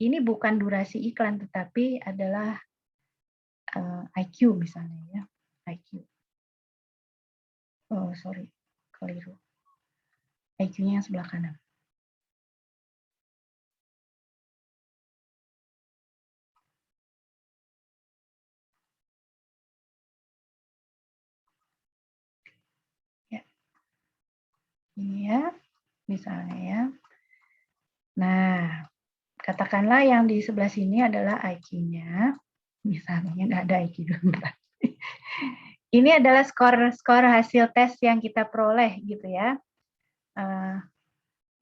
ini bukan durasi iklan, tetapi adalah IQ misalnya ya, IQ. Oh, sorry, keliru. IQ-nya yang sebelah kanan. Ya. Ini ya, misalnya ya. Nah, katakanlah yang di sebelah sini adalah IQ-nya. Misalnya nggak ada IQ. Ini adalah skor hasil tes yang kita peroleh gitu ya.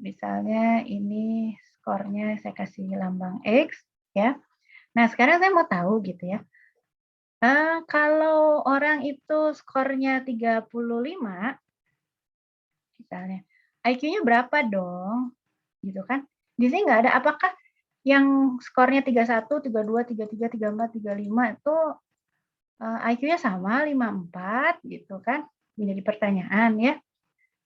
Misalnya ini skornya saya kasih lambang X ya. Nah, sekarang saya mau tahu gitu ya. Kalau orang itu skornya 35 misalnya, IQ-nya berapa dong, gitu kan? Di sini nggak ada apakah yang skornya 31, 32, 33, 34, 35 itu IQ-nya sama 54 gitu kan? Menjadi pertanyaan ya.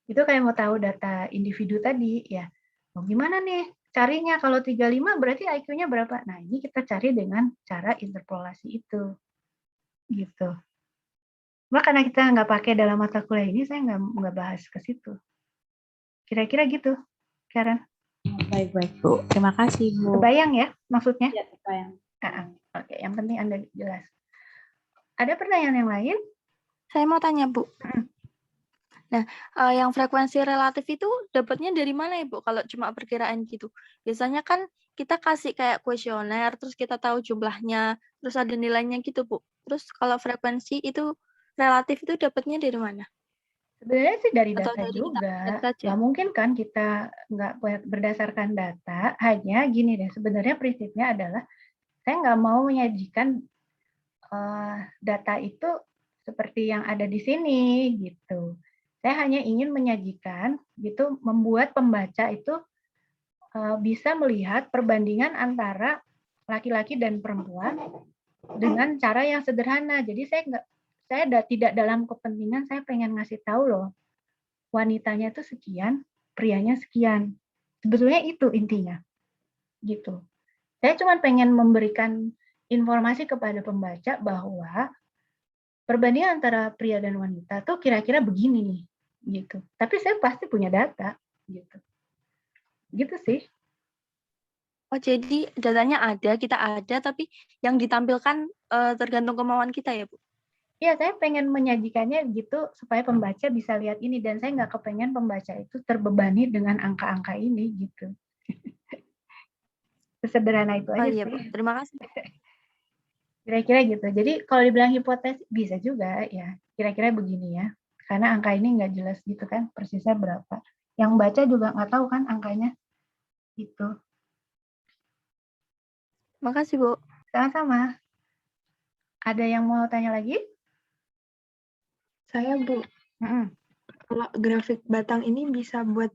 Itu kayak mau tahu data individu tadi ya. Oh, gimana nih carinya kalau 35 berarti IQ-nya berapa? Nah, ini kita cari dengan cara interpolasi itu. Gitu. Cuma karena kita nggak pakai dalam mata kuliah ini, saya nggak bahas ke situ. Kira-kira gitu, Karen. Baik-baik, Bu. Terima kasih, Bu. Kebayang ya maksudnya? Ya, kebayang. Oke, yang penting Anda jelas. Ada pertanyaan yang lain? Saya mau tanya, Bu. Nah, yang frekuensi relatif itu dapatnya dari mana ya, Bu? Kalau cuma perkiraan gitu. Biasanya kan kita kasih kayak kuesioner, terus kita tahu jumlahnya, terus ada nilainya gitu, Bu. Terus kalau frekuensi itu relatif itu dapatnya dari mana? Sebenarnya sih dari Atau data dari kita juga. lihat saja? Nggak mungkin kan kita nggak berdasarkan data. Hanya gini deh, sebenarnya prinsipnya adalah saya nggak mau menyajikan data itu seperti yang ada di sini gitu. Saya hanya ingin menyajikan gitu, membuat pembaca itu bisa melihat perbandingan antara laki-laki dan perempuan dengan cara yang sederhana. Jadi saya tidak dalam kepentingan saya pengen ngasih tahu loh, wanitanya itu sekian, prianya sekian. Sebetulnya itu intinya. Gitu. Saya cuma pengen memberikan informasi kepada pembaca bahwa perbandingan antara pria dan wanita tuh kira-kira begini nih, gitu. Tapi saya pasti punya data, gitu. Gitu sih. Oh, jadi datanya ada, kita ada, tapi yang ditampilkan tergantung kemauan kita ya, Bu? Iya, saya pengen menyajikannya gitu supaya pembaca bisa lihat ini, dan saya nggak kepengen pembaca itu terbebani dengan angka-angka ini, gitu. Sesederhana itu Oh aja iya, sih. Bu. Terima kasih. Kira-kira gitu. Jadi kalau dibilang hipotesis bisa juga ya. Kira-kira begini ya. Karena angka ini nggak jelas gitu kan, persisnya berapa. Yang baca juga nggak tahu kan angkanya. Gitu. Makasih, Bu. Sama-sama. Ada yang mau tanya lagi? Saya, Bu, Mm-mm. kalau grafik batang ini bisa buat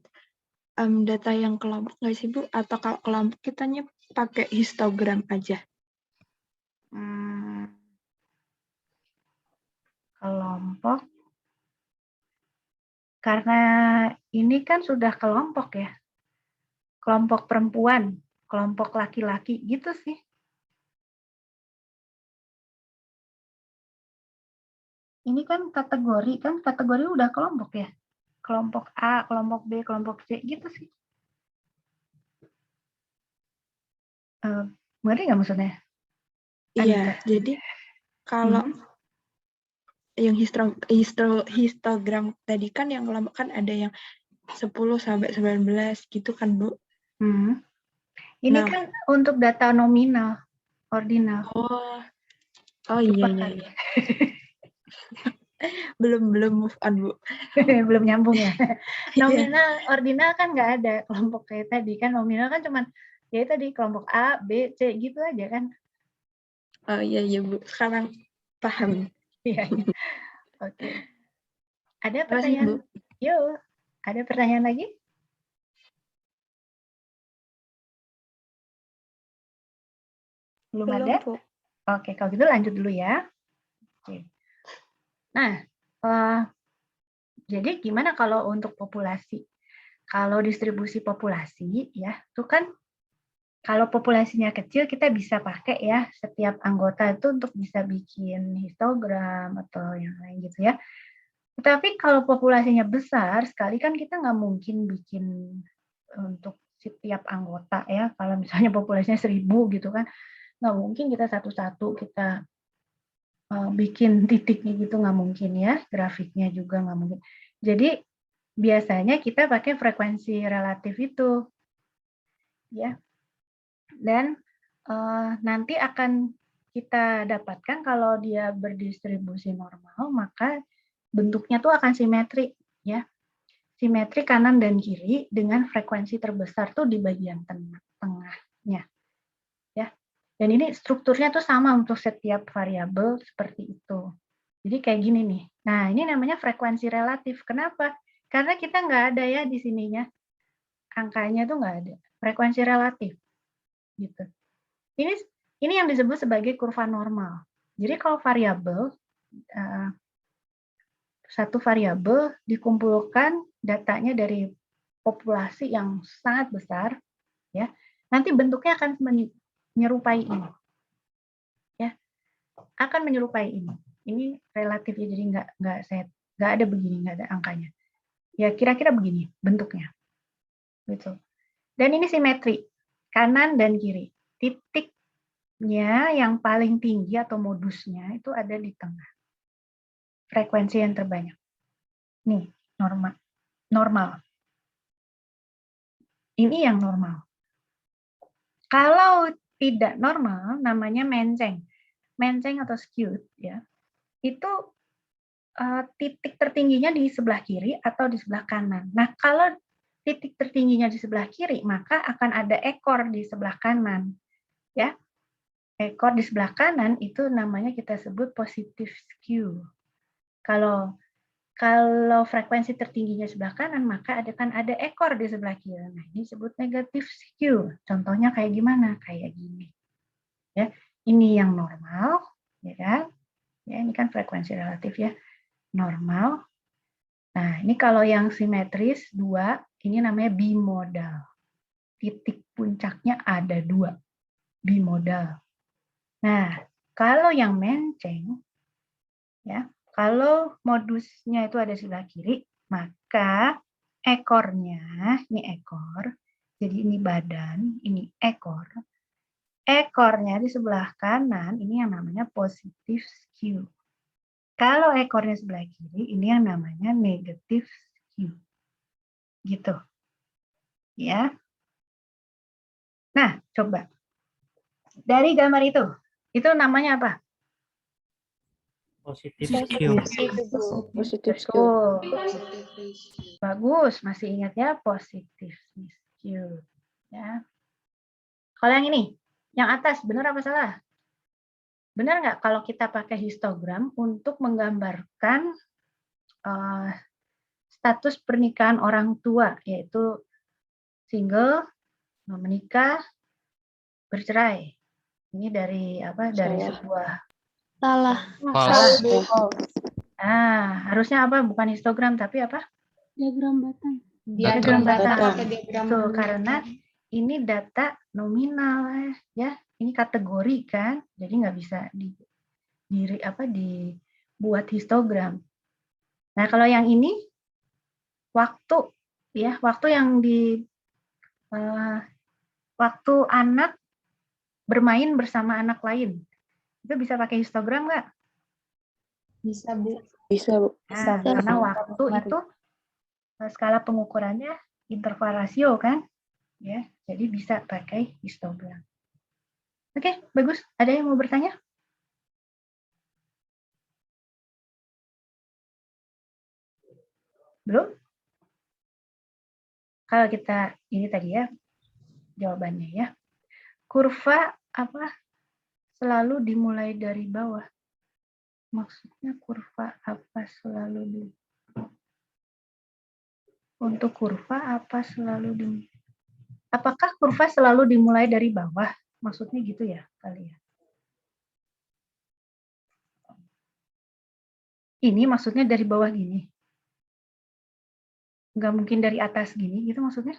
data yang kelompok nggak sih, Bu? Atau kalau kelompok kitanya pakai histogram aja? Kelompok. Karena ini kan sudah kelompok ya. Kelompok perempuan, kelompok laki-laki gitu sih. Ini kan kategori udah kelompok ya. Kelompok A, kelompok B, kelompok C gitu sih. Ngerti nggak maksudnya? Iya, jadi kalau yang histogram tadi kan yang kelompok kan ada yang 10 sampai 19 gitu kan, Bu? Ini Nah. kan untuk data nominal, ordinal. Oh iya. belum move on, Bu. Belum nyambung ya. Nominal, ordinal kan nggak ada kelompok kayak tadi kan. Nominal kan cuman ya tadi kelompok A, B, C gitu aja kan. Oh iya Bu. Sekarang paham. Iya. Oke. Ada Terima kasih, pertanyaan? Bu. Yuk, ada pertanyaan lagi? Belum ada? Bu. Oke, kalau gitu lanjut dulu ya. Oke. Nah, jadi gimana kalau untuk populasi? Kalau distribusi populasi ya, itu kan kalau populasinya kecil kita bisa pakai ya setiap anggota itu untuk bisa bikin histogram atau yang lain gitu ya. Tetapi kalau populasinya besar sekali kan kita nggak mungkin bikin untuk setiap anggota ya. Kalau misalnya populasinya 1000 gitu kan, nggak mungkin kita satu-satu kita bikin titiknya gitu, nggak mungkin ya. Grafiknya juga nggak mungkin. Jadi biasanya kita pakai frekuensi relatif itu ya. Dan nanti akan kita dapatkan kalau dia berdistribusi normal, maka bentuknya tuh akan simetri ya. Simetri kanan dan kiri dengan frekuensi terbesar tuh di bagian tengahnya. Ya. Dan ini strukturnya tuh sama untuk setiap variabel seperti itu. Jadi kayak gini nih. Nah, ini namanya frekuensi relatif. Kenapa? Karena kita nggak ada ya di sininya. Angkanya tuh nggak ada. Frekuensi relatif. Gitu. Ini yang disebut sebagai kurva normal. Jadi kalau variabel, satu variabel dikumpulkan datanya dari populasi yang sangat besar, ya, nanti bentuknya akan menyerupai ini. Ya, akan menyerupai ini. Ini relatif ya, jadi nggak ada begini, nggak ada angkanya. Ya kira-kira begini bentuknya, gitu. Dan ini simetri, kanan dan kiri. Titiknya yang paling tinggi atau modusnya itu ada di tengah. Frekuensi yang terbanyak. Nih, normal. Ini yang normal. Kalau tidak normal, namanya menceng. Menceng atau skewed, ya. Itu titik tertingginya di sebelah kiri atau di sebelah kanan. Nah, kalau titik tertingginya di sebelah kiri, maka akan ada ekor di sebelah kanan. Ya, ekor di sebelah kanan itu namanya kita sebut positive skew. Kalau frekuensi tertingginya sebelah kanan, maka akan ada ekor di sebelah kiri. Nah, ini disebut negative skew. Contohnya kayak gimana? Kayak gini. Ya, ini yang normal, ya kan? Ya, ini kan frekuensi relatif ya. Normal. Nah, ini kalau yang simetris 2, ini namanya bimodal. Titik puncaknya ada 2. Bimodal. Nah, kalau yang menceng, ya, kalau modusnya itu ada di sebelah kiri, maka ekornya, ini ekor, jadi ini badan, ini ekor. Ekornya di sebelah kanan, ini yang namanya positive skew. Kalau ekornya sebelah kiri, ini yang namanya negative skew. Gitu. Ya. Nah, coba. Dari gambar itu namanya apa? Positive skew. Positive skew. Bagus, masih ingat ya, positive skew. Ya. Kalau yang ini, yang atas, benar apa salah? Benar nggak kalau kita pakai histogram untuk menggambarkan status pernikahan orang tua, yaitu single, menikah, bercerai. Ini dari apa? Dari sebuah Salah. Harusnya apa? Bukan histogram tapi apa? Diagram batang. Diagram batang. Itu karena ini data nominal ya. Ini kategori kan, jadi nggak bisa dibuat histogram. Nah kalau yang ini waktu ya, waktu yang waktu anak bermain bersama anak lain, itu bisa pakai histogram nggak? Bisa, Bu. Bisa, Bu. Nah, karena waktu itu skala pengukurannya interval rasio kan, ya, jadi bisa pakai histogram. Oke, bagus. Ada yang mau bertanya? Belum? Kalau kita ini tadi ya jawabannya ya. Kurva apa selalu dimulai dari bawah? Maksudnya kurva apa selalu di untuk kurva apa selalu di apakah kurva selalu dimulai dari bawah? Maksudnya gitu ya kali ya. Ini maksudnya dari bawah gini. Nggak mungkin dari atas gini gitu maksudnya?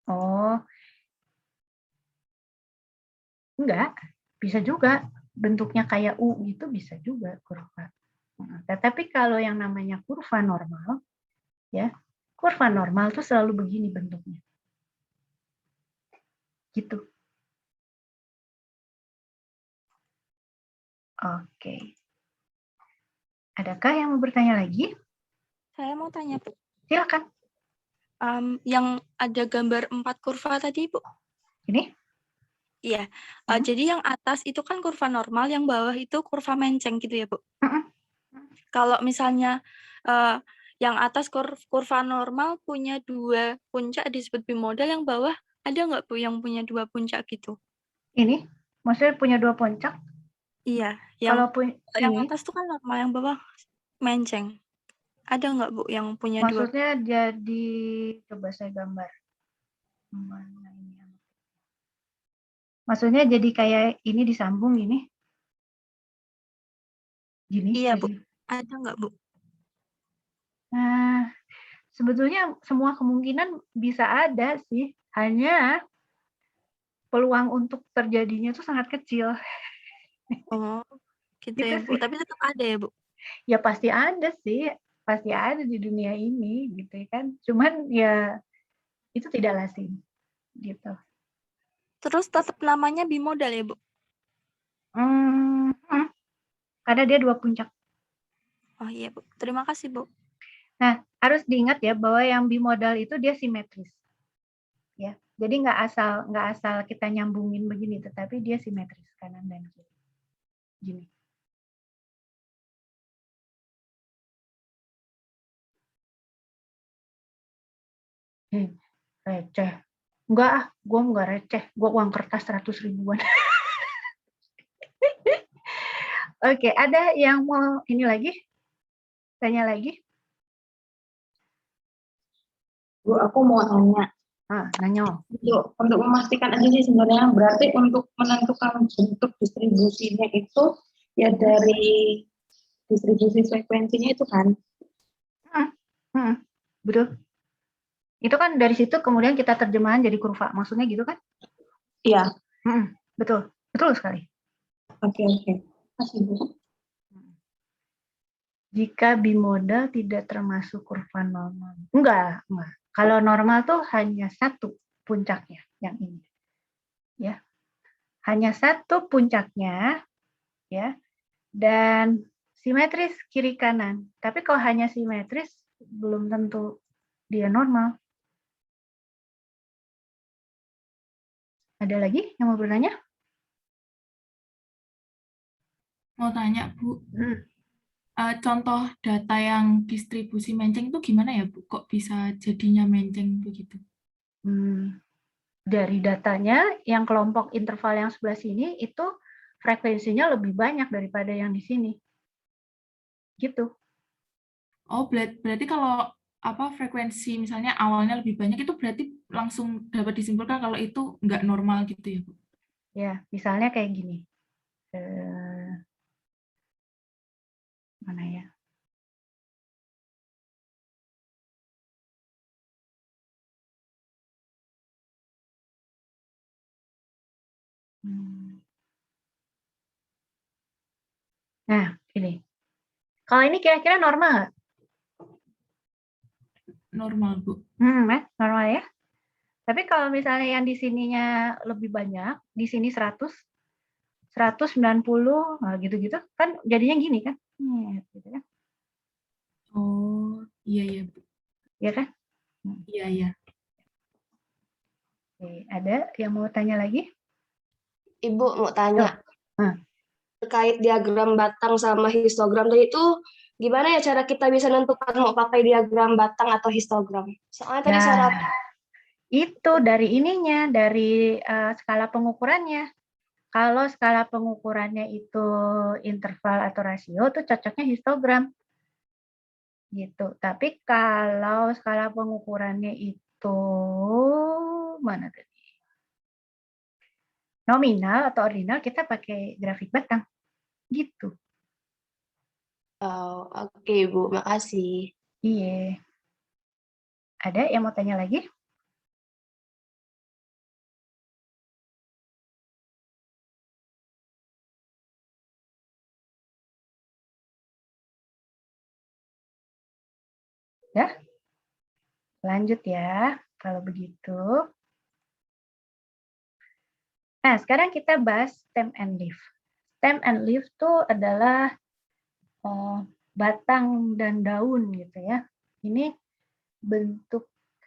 Oh. Enggak, bisa juga bentuknya kayak U gitu bisa juga kurva. Tetapi kalau yang namanya kurva normal, ya kurva normal tuh selalu begini bentuknya. Gitu. Oke. Adakah yang mau bertanya lagi? Saya mau tanya, Bu. Silakan. Yang ada gambar 4 kurva tadi, Bu. Ini? Iya. Jadi yang atas itu kan kurva normal, yang bawah itu kurva menceng gitu ya, Bu? Kalau misalnya yang atas kurva normal punya 2 puncak disebut bimodal, yang bawah ada nggak, Bu, yang punya 2 puncak gitu? Ini? Maksudnya punya 2 puncak? Iya. Kalau Yang atas tuh kan normal, yang bawah menceng. Ada nggak Bu yang punya dua? Maksudnya jadi, coba saya gambar. Mana ini? Maksudnya jadi kayak ini disambung gini? Gini? Iya Bu. Jadi. Ada nggak Bu? Nah, sebetulnya semua kemungkinan bisa ada sih. Hanya peluang untuk terjadinya itu sangat kecil. Oh, gitu Gitu ya Bu. sih. Tapi tetap ada ya Bu? Ya pasti ada sih. Pasti ada di dunia ini gitu kan. Cuman ya itu tidak lazim gitu. Terus tetap namanya bimodal ya Bu? Karena dia 2 puncak. Oh iya Bu. Terima kasih Bu. Nah, harus diingat ya bahwa yang bimodal itu dia simetris. Ya. Jadi nggak asal kita nyambungin begini, tetapi dia simetris kanan dan kiri. Gini. Receh. Enggak ah, gue nggak receh. Gue uang kertas 100 ribuan. Oke, ada yang mau ini lagi? Tanya lagi? Bu, aku mau nanya. Nanya. Untuk memastikan aja sih sebenarnya, berarti untuk menentukan bentuk distribusinya itu ya dari distribusi frekuensinya itu kan? Betul. Itu kan dari situ kemudian kita terjemahan jadi kurva. Maksudnya gitu kan? Iya. Betul. Betul sekali. Oke. Kasih Bu. Jika bimodal tidak termasuk kurva normal. Enggak. Kalau normal tuh hanya satu puncaknya, yang ini. Ya. Hanya satu puncaknya, ya. Dan simetris kiri kanan. Tapi kalau hanya simetris belum tentu dia normal. Ada lagi yang mau bertanya? Mau tanya Bu, contoh data yang distribusi menceng itu gimana ya Bu? Kok bisa jadinya menceng begitu? Dari datanya, yang kelompok interval yang sebelah sini itu frekuensinya lebih banyak daripada yang di sini. Gitu. Oh, berarti kalau frekuensi misalnya awalnya lebih banyak itu berarti langsung dapat disimpulkan kalau itu nggak normal gitu ya Bu? Ya, misalnya kayak gini. Mana ya? Nah, ini. Kalau ini kira-kira normal nggak? Normal, Bu. Normal ya. Tapi kalau misalnya yang di sininya lebih banyak, di sini 100, 190, nah gitu-gitu, kan jadinya gini kan? Gitu kan? Oh, iya, Bu. Iya kan? Iya. Oke, ada yang mau tanya lagi? Ibu mau tanya. Terkait diagram batang sama histogram tadi itu gimana ya cara kita bisa nentukan mau pakai diagram batang atau histogram? Soalnya tadi syarat itu dari ininya, dari skala pengukurannya. Kalau skala pengukurannya itu interval atau rasio, tuh cocoknya histogram. Gitu. Tapi kalau skala pengukurannya itu mana tadi? Nominal atau ordinal, kita pakai grafik batang. Gitu. Oke, Bu. Makasih. Iya. Ada yang mau tanya lagi? Ya? Lanjut ya, kalau begitu. Nah, sekarang kita bahas stem and leaf. Stem and leaf itu adalah batang dan daun gitu ya. Ini bentuknya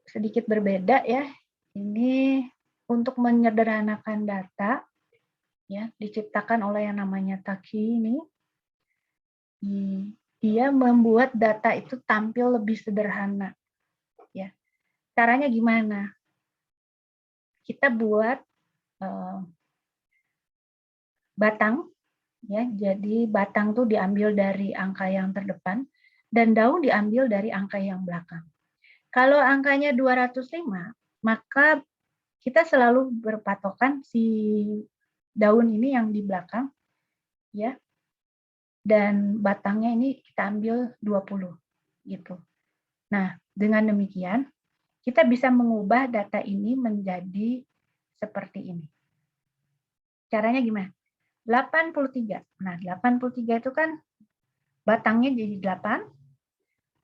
sedikit berbeda ya. Ini untuk menyederhanakan data, ya, diciptakan oleh yang namanya Taki ini. Dia membuat data itu tampil lebih sederhana. Ya. Caranya gimana? Kita buat batang Ya, jadi batang tuh diambil dari angka yang terdepan dan daun diambil dari angka yang belakang. Kalau angkanya 205, maka kita selalu berpatokan si daun ini yang di belakang, ya, dan batangnya ini kita ambil 20 gitu. Nah, dengan demikian kita bisa mengubah data ini menjadi seperti ini. Caranya gimana? 83. Nah, 83 itu kan batangnya jadi 8.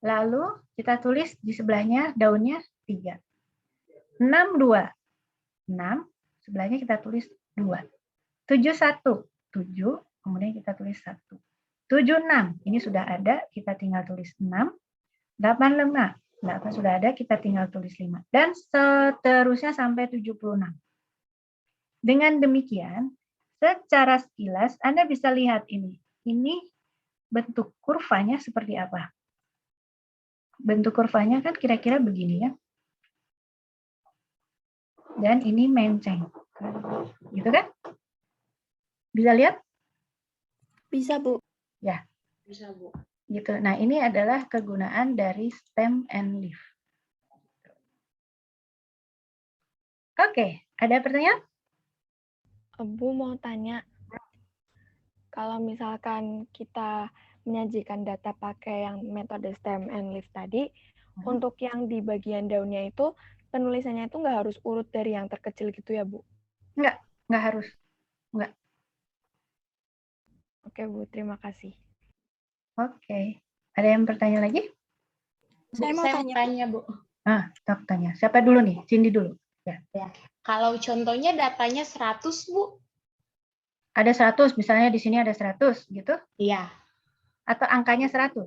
Lalu kita tulis di sebelahnya daunnya 3. 62. 6, sebelahnya kita tulis 2. 71. 7, kemudian kita tulis 1. 76, ini sudah ada, kita tinggal tulis 6. 85, 8 sudah ada, kita tinggal tulis 5. Dan seterusnya sampai 76. Dengan demikian, secara sekilas Anda bisa lihat ini. Ini bentuk kurvanya seperti apa? Bentuk kurvanya kan kira-kira begini ya. Dan ini menceng. Gitu kan? Bisa lihat? Bisa, Bu. Ya. Bisa, Bu. Gitu. Nah, ini adalah kegunaan dari stem and leaf. Oke, ada pertanyaan? Bu mau tanya, kalau misalkan kita menyajikan data pakai yang metode stem and leaf tadi, untuk yang di bagian daunnya itu, penulisannya itu nggak harus urut dari yang terkecil gitu ya, Bu? Nggak harus. Nggak. Oke, Bu. Terima kasih. Oke. Ada yang bertanya lagi? Saya mau tanya, Bu. Tak tanya. Siapa dulu nih? Cindy dulu. Ya. Kalau contohnya datanya 100, Bu. Ada 100, misalnya di sini ada 100, gitu? Iya. Atau angkanya 100?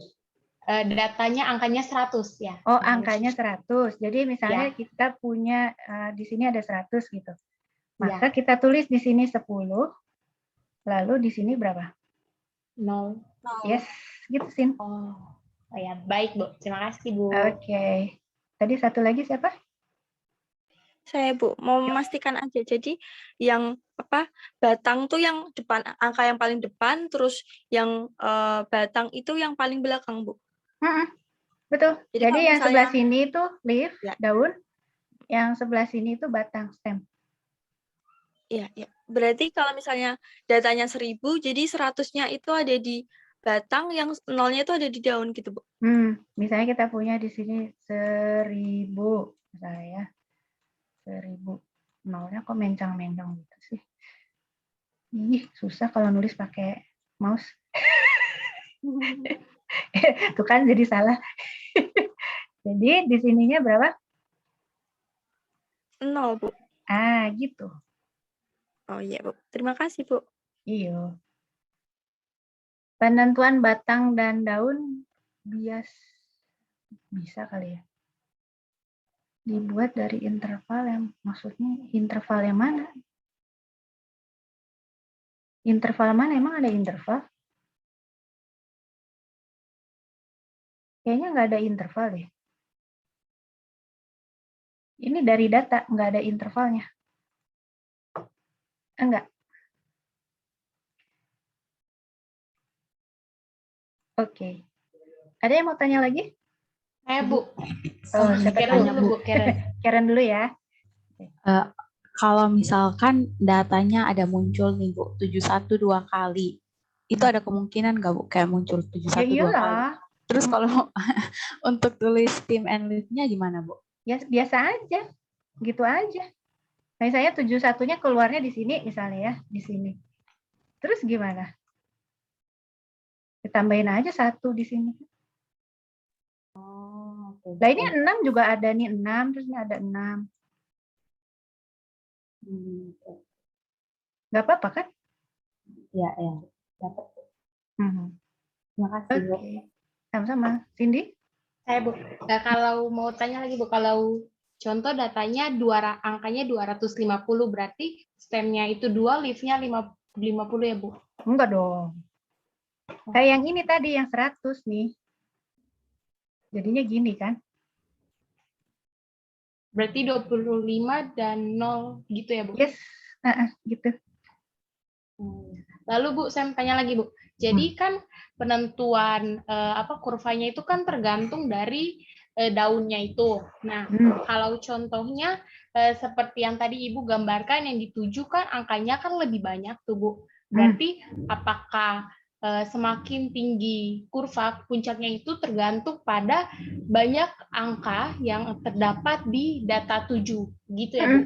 Datanya angkanya 100, ya. Oh, angkanya 100. Jadi misalnya kita punya, di sini ada 100 gitu. Maka kita tulis di sini 10, lalu di sini berapa? 0. Yes, gitu, Sin. Oh ya, baik, Bu. Terima kasih, Bu. Oke. Tadi satu lagi siapa? Saya, Bu, mau memastikan aja. Jadi yang batang tuh yang depan, angka yang paling depan, terus yang batang itu yang paling belakang, Bu. Betul. Jadi yang sebelah sini itu leaf, ya, daun. Yang sebelah sini itu batang, stem. Iya, ya. Berarti kalau misalnya datanya 1000, jadi 100-nya itu ada di batang, yang 0-nya itu ada di daun gitu, Bu. Misalnya kita punya di sini 1000, misalnya ya. 1000. 0-nya kok mencang-mencang gitu sih. Ih, susah kalau nulis pakai mouse. Tuh kan jadi salah. Jadi di sininya berapa? 0, Bu. Gitu. Oh iya, Bu. Terima kasih, Bu. Iya. Penentuan batang dan daun bisa kali ya. Dibuat dari interval yang, maksudnya interval yang mana? Interval mana? Emang ada interval? Kayaknya nggak ada interval deh. Ini dari data, nggak ada intervalnya. Enggak. Oke. Ada yang mau tanya lagi? Bu. Siapa dulu? Karen dulu ya. Kalau misalkan datanya ada muncul nih, Bu, 71 2 kali. Itu ada kemungkinan nggak, Bu, kayak muncul 71 2 kali? Terus kalau untuk tulis stem and leaf-nya gimana, Bu? Ya biasa aja. Gitu aja. Misalnya 71-nya keluarnya di sini misalnya ya, di sini. Terus gimana? Ditambahin aja 1 di sini. Nah ini 6 juga ada nih, 6, terus ini ada 6. Nggak apa-apa kan? Ya, dapat. Terima kasih, Bu. Sama-sama. Cindy? Saya, Bu. Kalau mau tanya lagi, Bu, kalau contoh datanya angkanya 250, berarti stemnya itu 2, leaf-nya 50 ya, Bu? Enggak dong. Kayak yang ini tadi, yang 100 nih. Jadinya gini kan? Berarti 25 dan 0 gitu ya, Bu? Yes, gitu. Lalu Bu, saya mau tanya lagi Bu. Jadi kan penentuan kurvanya itu kan tergantung dari daunnya itu. Nah, kalau contohnya seperti yang tadi Ibu gambarkan yang dituju kan angkanya kan lebih banyak tuh Bu. Berarti apakah semakin tinggi kurva puncaknya itu tergantung pada banyak angka yang terdapat di data 7 gitu ya Bu?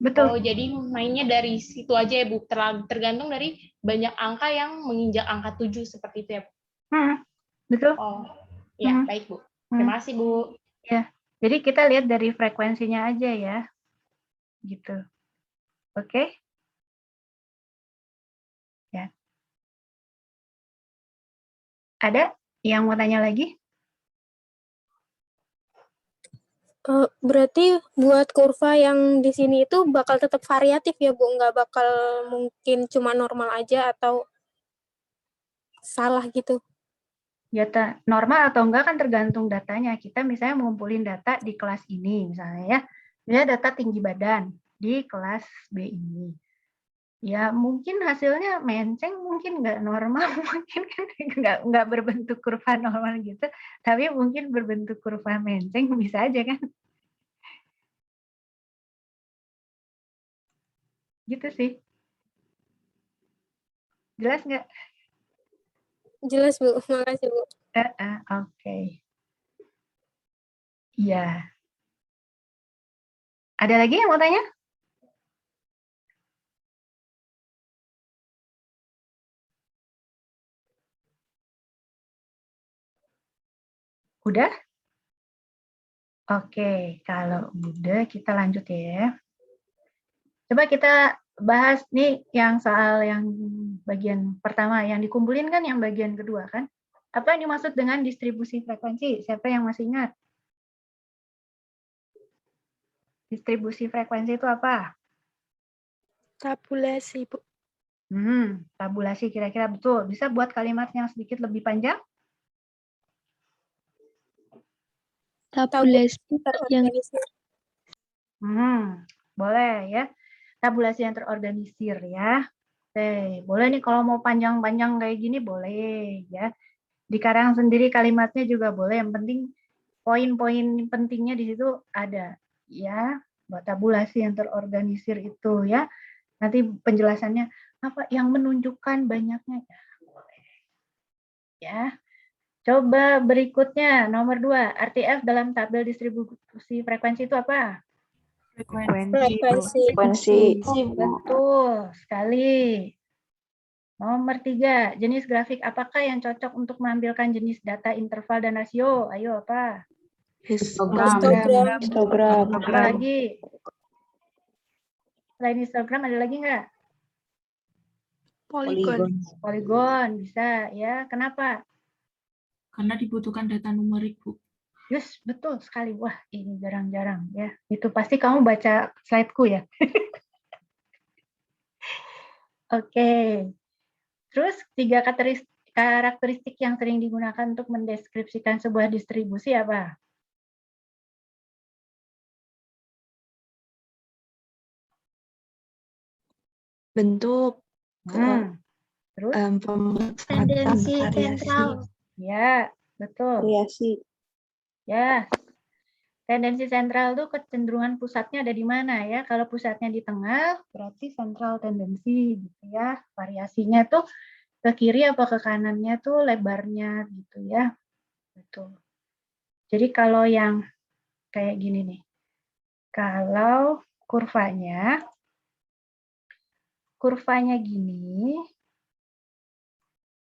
Betul. Oh, jadi mainnya dari situ aja ya Bu, tergantung dari banyak angka yang menginjak angka 7 seperti itu ya Bu? Betul. Oh, ya baik Bu. Terima kasih Bu. Ya, jadi kita lihat dari frekuensinya aja ya, gitu. Oke? Ya. Ada yang mau tanya lagi? Berarti buat kurva yang di sini itu bakal tetap variatif ya Bu, nggak bakal mungkin cuma normal aja atau salah gitu? Ya, normal atau enggak kan tergantung datanya. Kita misalnya mengumpulin data di kelas ini misalnya ya. Ya data tinggi badan di kelas B ini. Ya mungkin hasilnya menceng, mungkin nggak normal, mungkin kan nggak berbentuk kurva normal gitu, tapi mungkin berbentuk kurva menceng bisa aja kan? Gitu sih. Jelas nggak? Jelas Bu, makasih Bu. Oke. Iya. Ada lagi yang mau tanya? Udah? Oke, kalau udah kita lanjut ya. Coba kita bahas nih yang soal yang bagian pertama, yang dikumpulin kan yang bagian kedua kan? Apa yang dimaksud dengan distribusi frekuensi? Siapa yang masih ingat? Distribusi frekuensi itu apa? Tabulasi Bu. Tabulasi kira-kira betul. Bisa buat kalimat yang sedikit lebih panjang? Tabulasi yang boleh ya. Tabulasi yang terorganisir ya. Oke, boleh nih kalau mau panjang-panjang kayak gini boleh ya. Dikarang sendiri kalimatnya juga boleh. Yang penting poin-poin pentingnya di situ ada ya. Buat tabulasi yang terorganisir itu ya. Nanti penjelasannya apa yang menunjukkan banyaknya ya. Boleh. Ya. Coba berikutnya, nomor 2. RTF dalam tabel distribusi frekuensi itu apa? Frekuensi. Betul sekali. Nomor 3. Jenis grafik apakah yang cocok untuk menampilkan jenis data interval dan rasio? Ayo apa? Histogram. Apa lagi? Selain histogram ada lagi nggak? Poligon bisa ya. Kenapa? Karena dibutuhkan data numerik, Bu. Yes, betul sekali. Wah, ini jarang-jarang ya. Itu pasti kamu baca slide-ku ya. Oke. Terus 3 karakteristik yang sering digunakan untuk mendeskripsikan sebuah distribusi apa? Bentuk, terus tendensi sentral. Ya, betul. Variasi. Ya. Tendensi sentral itu kecenderungan pusatnya ada di mana ya? Kalau pusatnya di tengah, berarti sentral tendensi gitu ya. Variasinya tuh ke kiri apa ke kanannya tuh lebarnya gitu ya. Betul. Jadi kalau yang kayak gini nih. Kalau kurvanya gini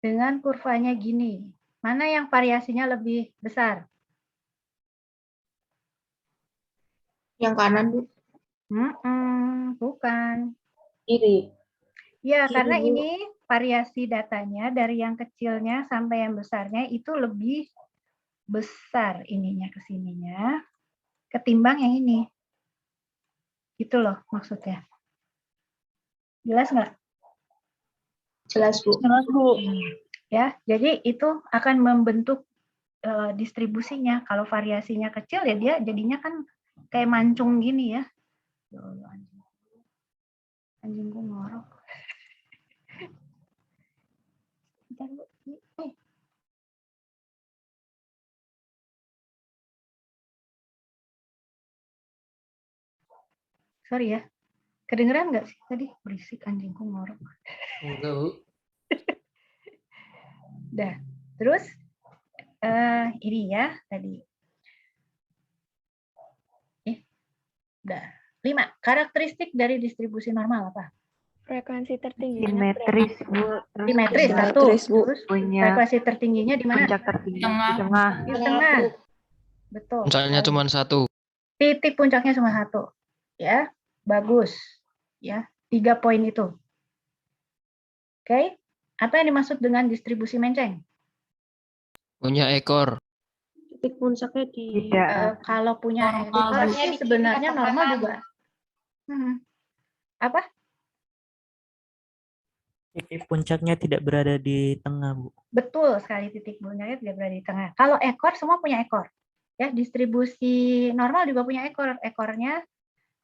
dengan kurvanya gini. Mana yang variasinya lebih besar? Yang kanan, Bu. Bukan. Kiri. Ya, Kiri, karena Bu. ini variasi datanya dari yang kecilnya sampai yang besarnya itu lebih besar ininya ke sininya ketimbang yang ini. Gitu loh maksudnya. Jelas nggak? Jelas, Bu. Jelas, Bu. Ya, jadi itu akan membentuk distribusinya. Kalau variasinya kecil ya dia jadinya kan kayak mancung gini ya. Anjingku ngorok. Sorry ya. Kedengeran nggak sih tadi? Berisik anjingku ngorok. Enggak, Bu. Dah. Terus ini ya tadi. Udah. 5. Karakteristik dari distribusi normal apa? Frekuensi tertinggi. Simetris, Bu. Terus Simetris punya- satu. Terus punya frekuensi tertingginya di mana? puncak tertinggi Tengah. di tengah. Di tengah. Betul. Puncaknya cuma 1. Titik puncaknya cuma 1. Ya, bagus. Ya, 3 poin itu. Oke. Apa yang dimaksud dengan distribusi menceng? Punya ekor. Titik puncaknya di Kalau punya Normal, ekor Bu. sih sebenarnya normal juga. Apa? Titik puncaknya tidak berada di tengah, Bu. Betul sekali, titik puncaknya tidak berada di tengah. Kalau ekor, semua punya ekor. Ya, distribusi normal juga punya ekor. Ekornya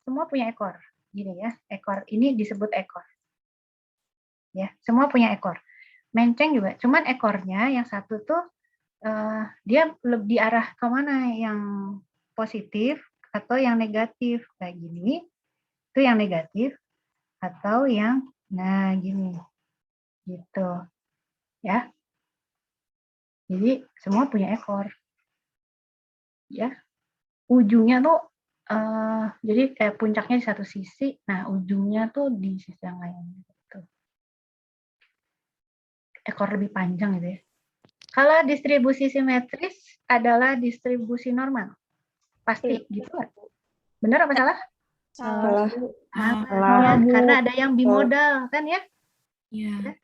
semua punya ekor. Gini ya, ekor ini disebut ekor. Ya, semua punya ekor. Menceng juga, cuman ekornya yang satu tuh dia lebih arah ke mana, yang positif atau yang negatif kayak gini. Itu yang negatif atau yang nah gini. Gitu. Ya. Jadi semua punya ekor. Ya. Ujungnya tuh jadi kayak puncaknya di satu sisi, nah ujungnya tuh di sisi yang lain gitu. Ekor lebih panjang gitu ya. Kalau distribusi simetris adalah distribusi normal. Pasti gitu kan? Benar apa salah? Salah. Ya, karena ada yang bimodal kan ya? Iya.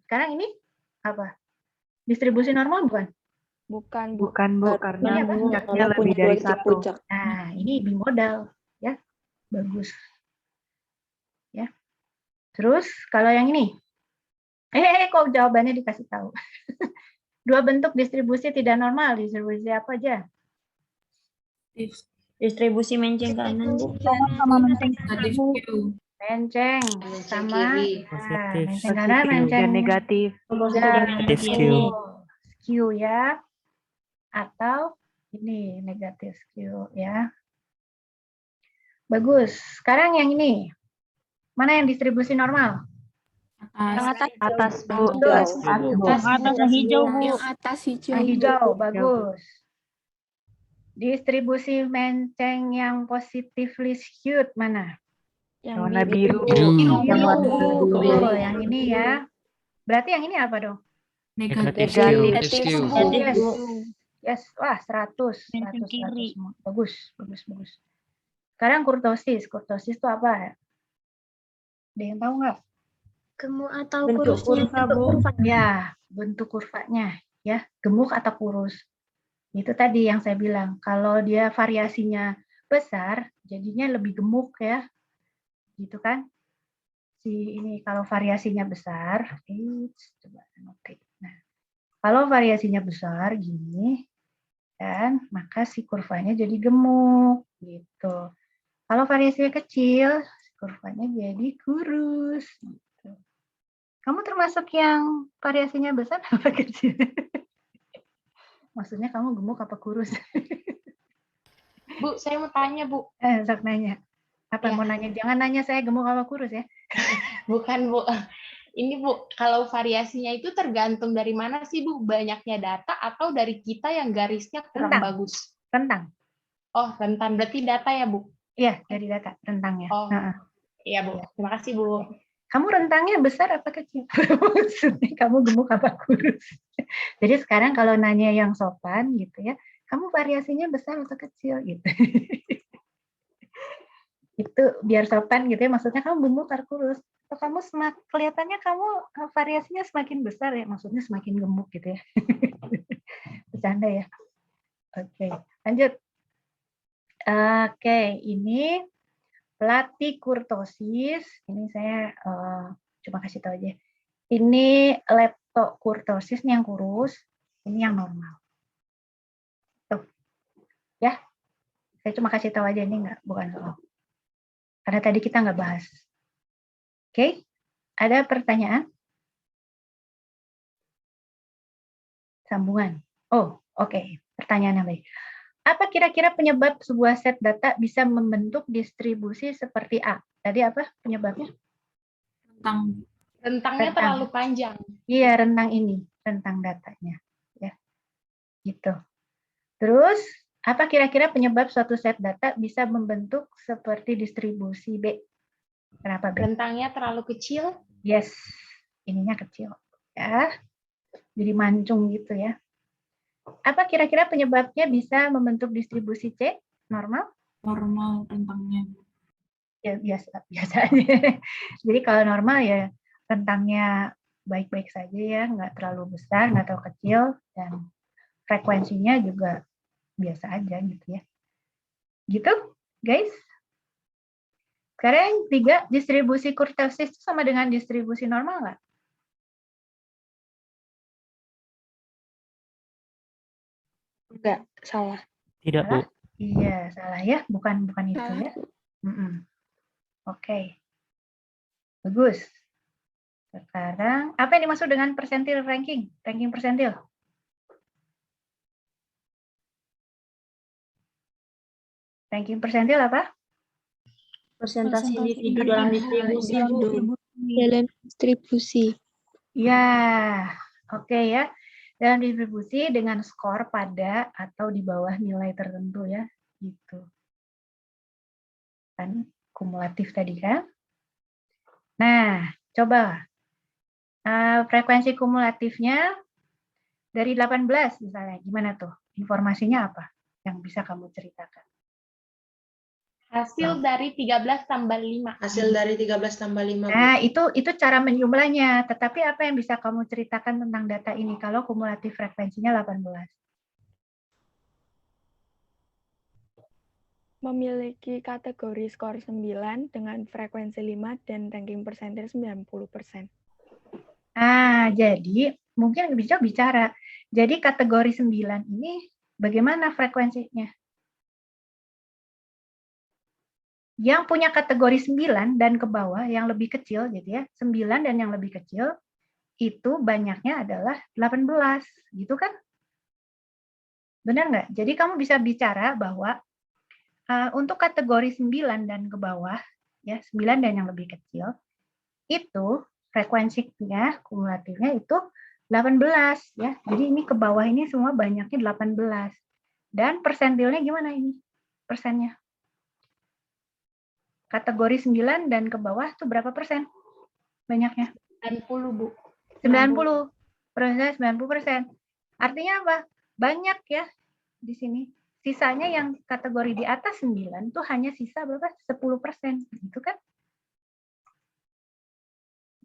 Sekarang ini apa? Distribusi normal bukan? Bukan, Bukan, Bu, karena Ini apa? puncaknya lebih dari 1. Nah, ini bimodal ya. Bagus. Ya. Terus kalau yang ini? Kok jawabannya dikasih tahu? 2 bentuk distribusi tidak normal. Distribusi apa aja? distribusi menceng kanan, Bu. Sama menceng Menceng sama Positif. menceng kanan, menceng Dan negatif. Negatif skew. skew ya. Atau ini negatif skew ya. Bagus. Sekarang yang ini. Mana yang distribusi normal? Atas, Bu. Atas yang hijau, Bu. Yang atas hijau. Yang hijau, bagus. Distribusi menceng yang positively skewed mana? Yang Warna biru. Yang warna biru. Yang ini ya. Berarti yang ini apa dong? Negatif skew. Yes. Yes. Wah, 100. 100 kiri. semua. Bagus. Sekarang kurtosis. Kurtosis itu apa? Ada yang tahu nggak? Gemuk atau Bentuk kurusnya kurva, Bu. Ya, bentuk kurvanya. Ya, gemuk atau kurus. Itu tadi yang saya bilang. Kalau dia variasinya besar, jadinya lebih gemuk ya. Gitu kan? Ini kalau variasinya besar, coba note. Nah, kalau variasinya besar gini, kan, maka si kurvanya jadi gemuk, gitu. Kalau variasinya kecil, kurvanya jadi kurus. Gitu. Kamu termasuk yang variasinya besar apa kecil? Maksudnya kamu gemuk apa kurus? Bu, saya mau tanya, Bu. Sok nanya. Apa Ya. mau nanya? Jangan nanya saya gemuk apa kurus ya. Bukan, Bu. Ini, Bu, kalau variasinya itu tergantung dari mana sih, Bu? Banyaknya data atau dari kita yang garisnya kurang bagus? Rentang. Oh, rentan. Berarti data ya, Bu? Iya, dari data rentangnya. Oh, iya, Bu. Terima kasih, Bu. Kamu rentangnya besar apa kecil? Maksudnya kamu gemuk apa kurus? Jadi sekarang kalau nanya yang sopan gitu ya, kamu variasinya besar atau kecil gitu. Itu biar sopan gitu ya, maksudnya kamu gemuk atau kurus. Atau kamu kelihatannya kamu variasinya semakin besar ya, maksudnya semakin gemuk gitu ya. Bercanda ya. Oke, lanjut. Oke, ini platykurtosis. Ini saya cuma kasih tahu aja. Ini leptokurtosis ini yang kurus, ini yang normal. Tuh, ya. Saya cuma kasih tahu aja, ini bukan soal. Karena tadi kita nggak bahas. Oke, ada pertanyaan? Sambungan. Oh, oke. Pertanyaan yang baik. Apa kira-kira penyebab sebuah set data bisa membentuk distribusi seperti A? Tadi apa penyebabnya? Rentangnya terlalu panjang. Iya, rentang ini, rentang datanya. Ya, gitu. Terus, apa kira-kira penyebab suatu set data bisa membentuk seperti distribusi B? Kenapa B? Rentangnya terlalu kecil. Yes, ininya kecil. Ya, jadi mancung gitu ya. Apa kira-kira penyebabnya bisa membentuk distribusi C? Normal? Normal rentangnya. Ya, biasa aja. Jadi kalau normal ya rentangnya baik-baik saja ya, nggak terlalu besar, nggak terlalu kecil, dan frekuensinya juga biasa aja gitu ya. Gitu, guys. Sekarang yang ketiga, distribusi kurtosis itu sama dengan distribusi normal nggak? Enggak, salah. Tidak, Bu. Iya, salah ya, bukan itu ya. Oke. Bagus. Sekarang, apa yang dimaksud dengan persentil ranking? Ranking persentil. Ranking persentil apa? Persentase individu dalam distribusi, Bu. Dalam distribusi. Ya, oke ya. Dalam distribusi dengan skor pada atau di bawah nilai tertentu ya, gitu. Kan kumulatif tadi kan. Nah, coba frekuensi kumulatifnya dari 18 misalnya, gimana tuh? Informasinya apa yang bisa kamu ceritakan? Hasil dari 13 tambah 5. Hasil dari 13 tambah 5. Nah, itu cara menjumlahnya. Tetapi apa yang bisa kamu ceritakan tentang data ini kalau kumulatif frekuensinya 18? Memiliki kategori skor 9 dengan frekuensi 5 dan ranking persentil 90%. Jadi mungkin bisa bicara. Jadi kategori 9 ini bagaimana frekuensinya? Yang punya kategori 9 dan ke bawah yang lebih kecil gitu ya, 9 dan yang lebih kecil itu banyaknya adalah 18, gitu kan? Benar nggak? Jadi kamu bisa bicara bahwa untuk kategori 9 dan ke bawah, ya 9 dan yang lebih kecil, itu frekuensinya, kumulatifnya itu 18 ya. Jadi ini ke bawah ini semua banyaknya 18. Dan persentilnya gimana ini? Persennya. Kategori 9 dan ke bawah itu berapa persen? Banyaknya? 90, Bu. 90. Persennya 90%. Artinya apa? Banyak ya di sini. Sisanya yang kategori di atas 9 itu hanya sisa berapa? 10%. Gitu kan?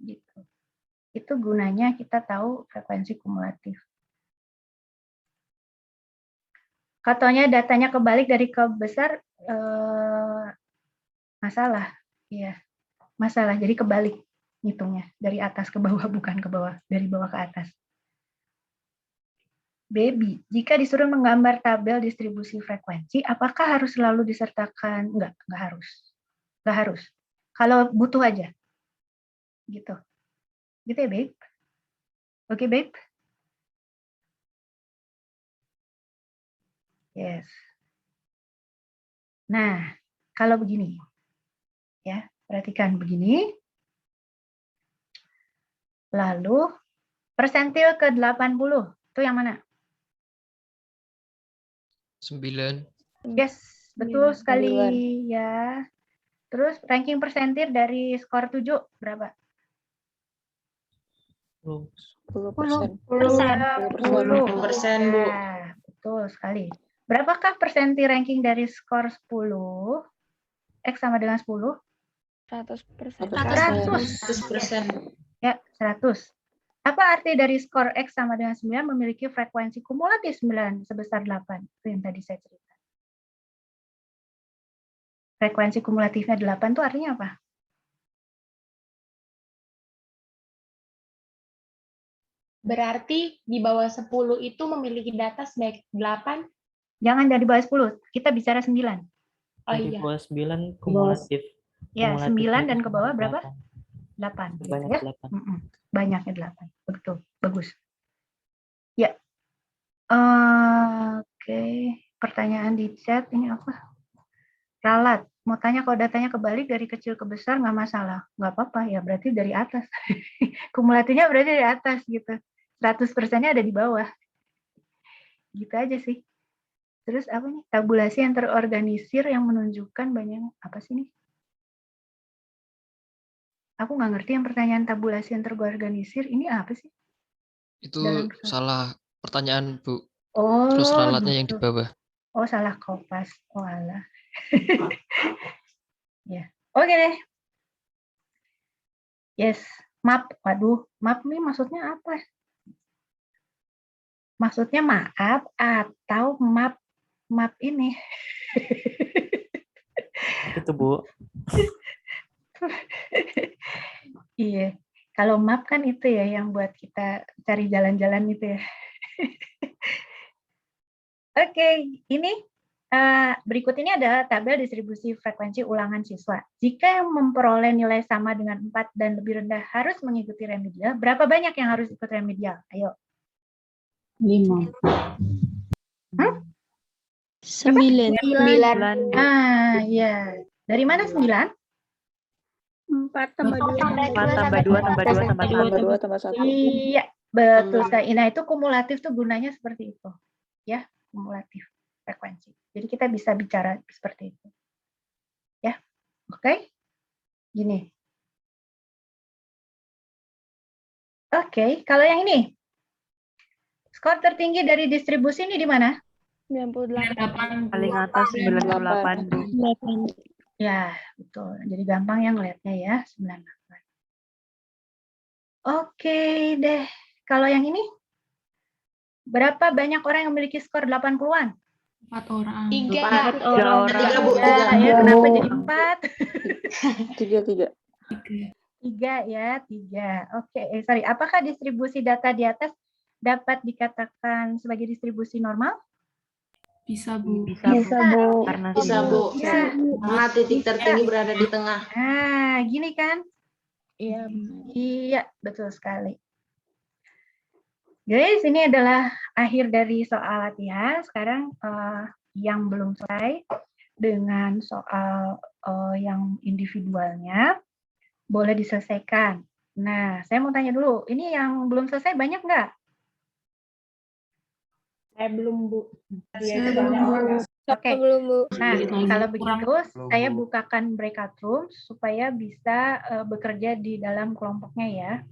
Gitu. Itu gunanya kita tahu frekuensi kumulatif. Katanya datanya kebalik dari ke besar, masalah. Iya, masalah. Jadi kebalik ngitungnya. Dari atas ke bawah, bukan ke bawah. Dari bawah ke atas. Baby, jika disuruh menggambar tabel distribusi frekuensi, apakah harus selalu disertakan? Enggak harus. Enggak harus. Kalau butuh aja. Gitu. Gitu ya, Babe? Oke, Babe? Yes. Nah, kalau begini, ya, perhatikan begini. Lalu, persentil ke 80, itu yang mana? 9. Yes, betul sekali ya. Terus ranking persentil dari skor 7 berapa? 10%. 10%, Bu. Ya, betul sekali. Berapakah persentil ranking dari skor 10? X sama dengan 10? 100%. 100%. Ya, 100. Apa arti dari skor X sama dengan 9 memiliki frekuensi kumulatif 9 sebesar 8? Itu yang tadi saya cerita. Frekuensi kumulatifnya 8 itu artinya apa? Berarti di bawah 10 itu memiliki data sebanyak 8? Jangan dari bawah 10, kita bicara 9. Oh Dari iya. bawah 9 kumulatif. Ya, 9 dan ke bawah berapa? 8. 8. Banyak Ya? 8. Banyaknya 8. Betul, bagus. Ya. Oke. pertanyaan di chat ini apa? Ralat, mau tanya kalau datanya kebalik dari kecil ke besar nggak masalah, nggak apa-apa ya berarti dari atas. Kumulatifnya berarti dari atas gitu. 100%-nya ada di bawah. Gitu aja sih. Terus apa nih? Tabulasi yang terorganisir yang menunjukkan banyak apa sih nih? Aku nggak ngerti yang pertanyaan tabulasi yang terorganisir ini apa sih? Itu salah pertanyaan, Bu. Oh, Terus ralatnya yang di gitu. bawah. Oh, salah kopas. Oh, alah. Ya. Oke deh. Yes. Map. Waduh, map nih maksudnya apa? Maksudnya maaf atau map ini? Itu, Bu. Iya. Kalau map kan itu ya yang buat kita cari jalan-jalan itu ya. Oke, ini berikut ini adalah tabel distribusi frekuensi ulangan siswa. Jika yang memperoleh nilai sama dengan 4 dan lebih rendah harus mengikuti remedial, berapa banyak yang harus ikut remedial? Ayo. 5. 9. Ah, ya. Dari mana 9? 4 tambah 2 tambah 2 tambah 1. Iya, betul sekali. Nah, itu kumulatif tuh gunanya seperti itu. Ya, kumulatif frekuensi. Jadi kita bisa bicara seperti itu. Ya. Oke. Gini. Oke, kalau yang ini. Skor tertinggi dari distribusi ini di mana? 98. Paling atas 98. Ya, betul. Jadi gampang yang ngeliatnya ya, 98. Oke deh. Kalau yang ini? Berapa banyak orang yang memiliki skor 80-an? 4 orang. 3 orang. 3, Bu. Ya, 3. ya, kenapa jadi 4? 3. 3 ya, 3. Oke, sorry. Apakah distribusi data di atas dapat dikatakan sebagai distribusi normal? Bisa, Bu. Bisa, Bu. Karena Bisa, Bu. Ya. Karena titik tertinggi berada di tengah. Nah, gini kan? Iya. Iya, betul sekali. Guys, ini adalah akhir dari soal latihan. Sekarang yang belum selesai dengan soal yang individualnya boleh diselesaikan. Nah, saya mau tanya dulu, ini yang belum selesai banyak nggak? Saya belum, Bu. Oke. Belum, Bu. Nah, kalau begitu saya bukakan breakout room supaya bisa bekerja di dalam kelompoknya ya.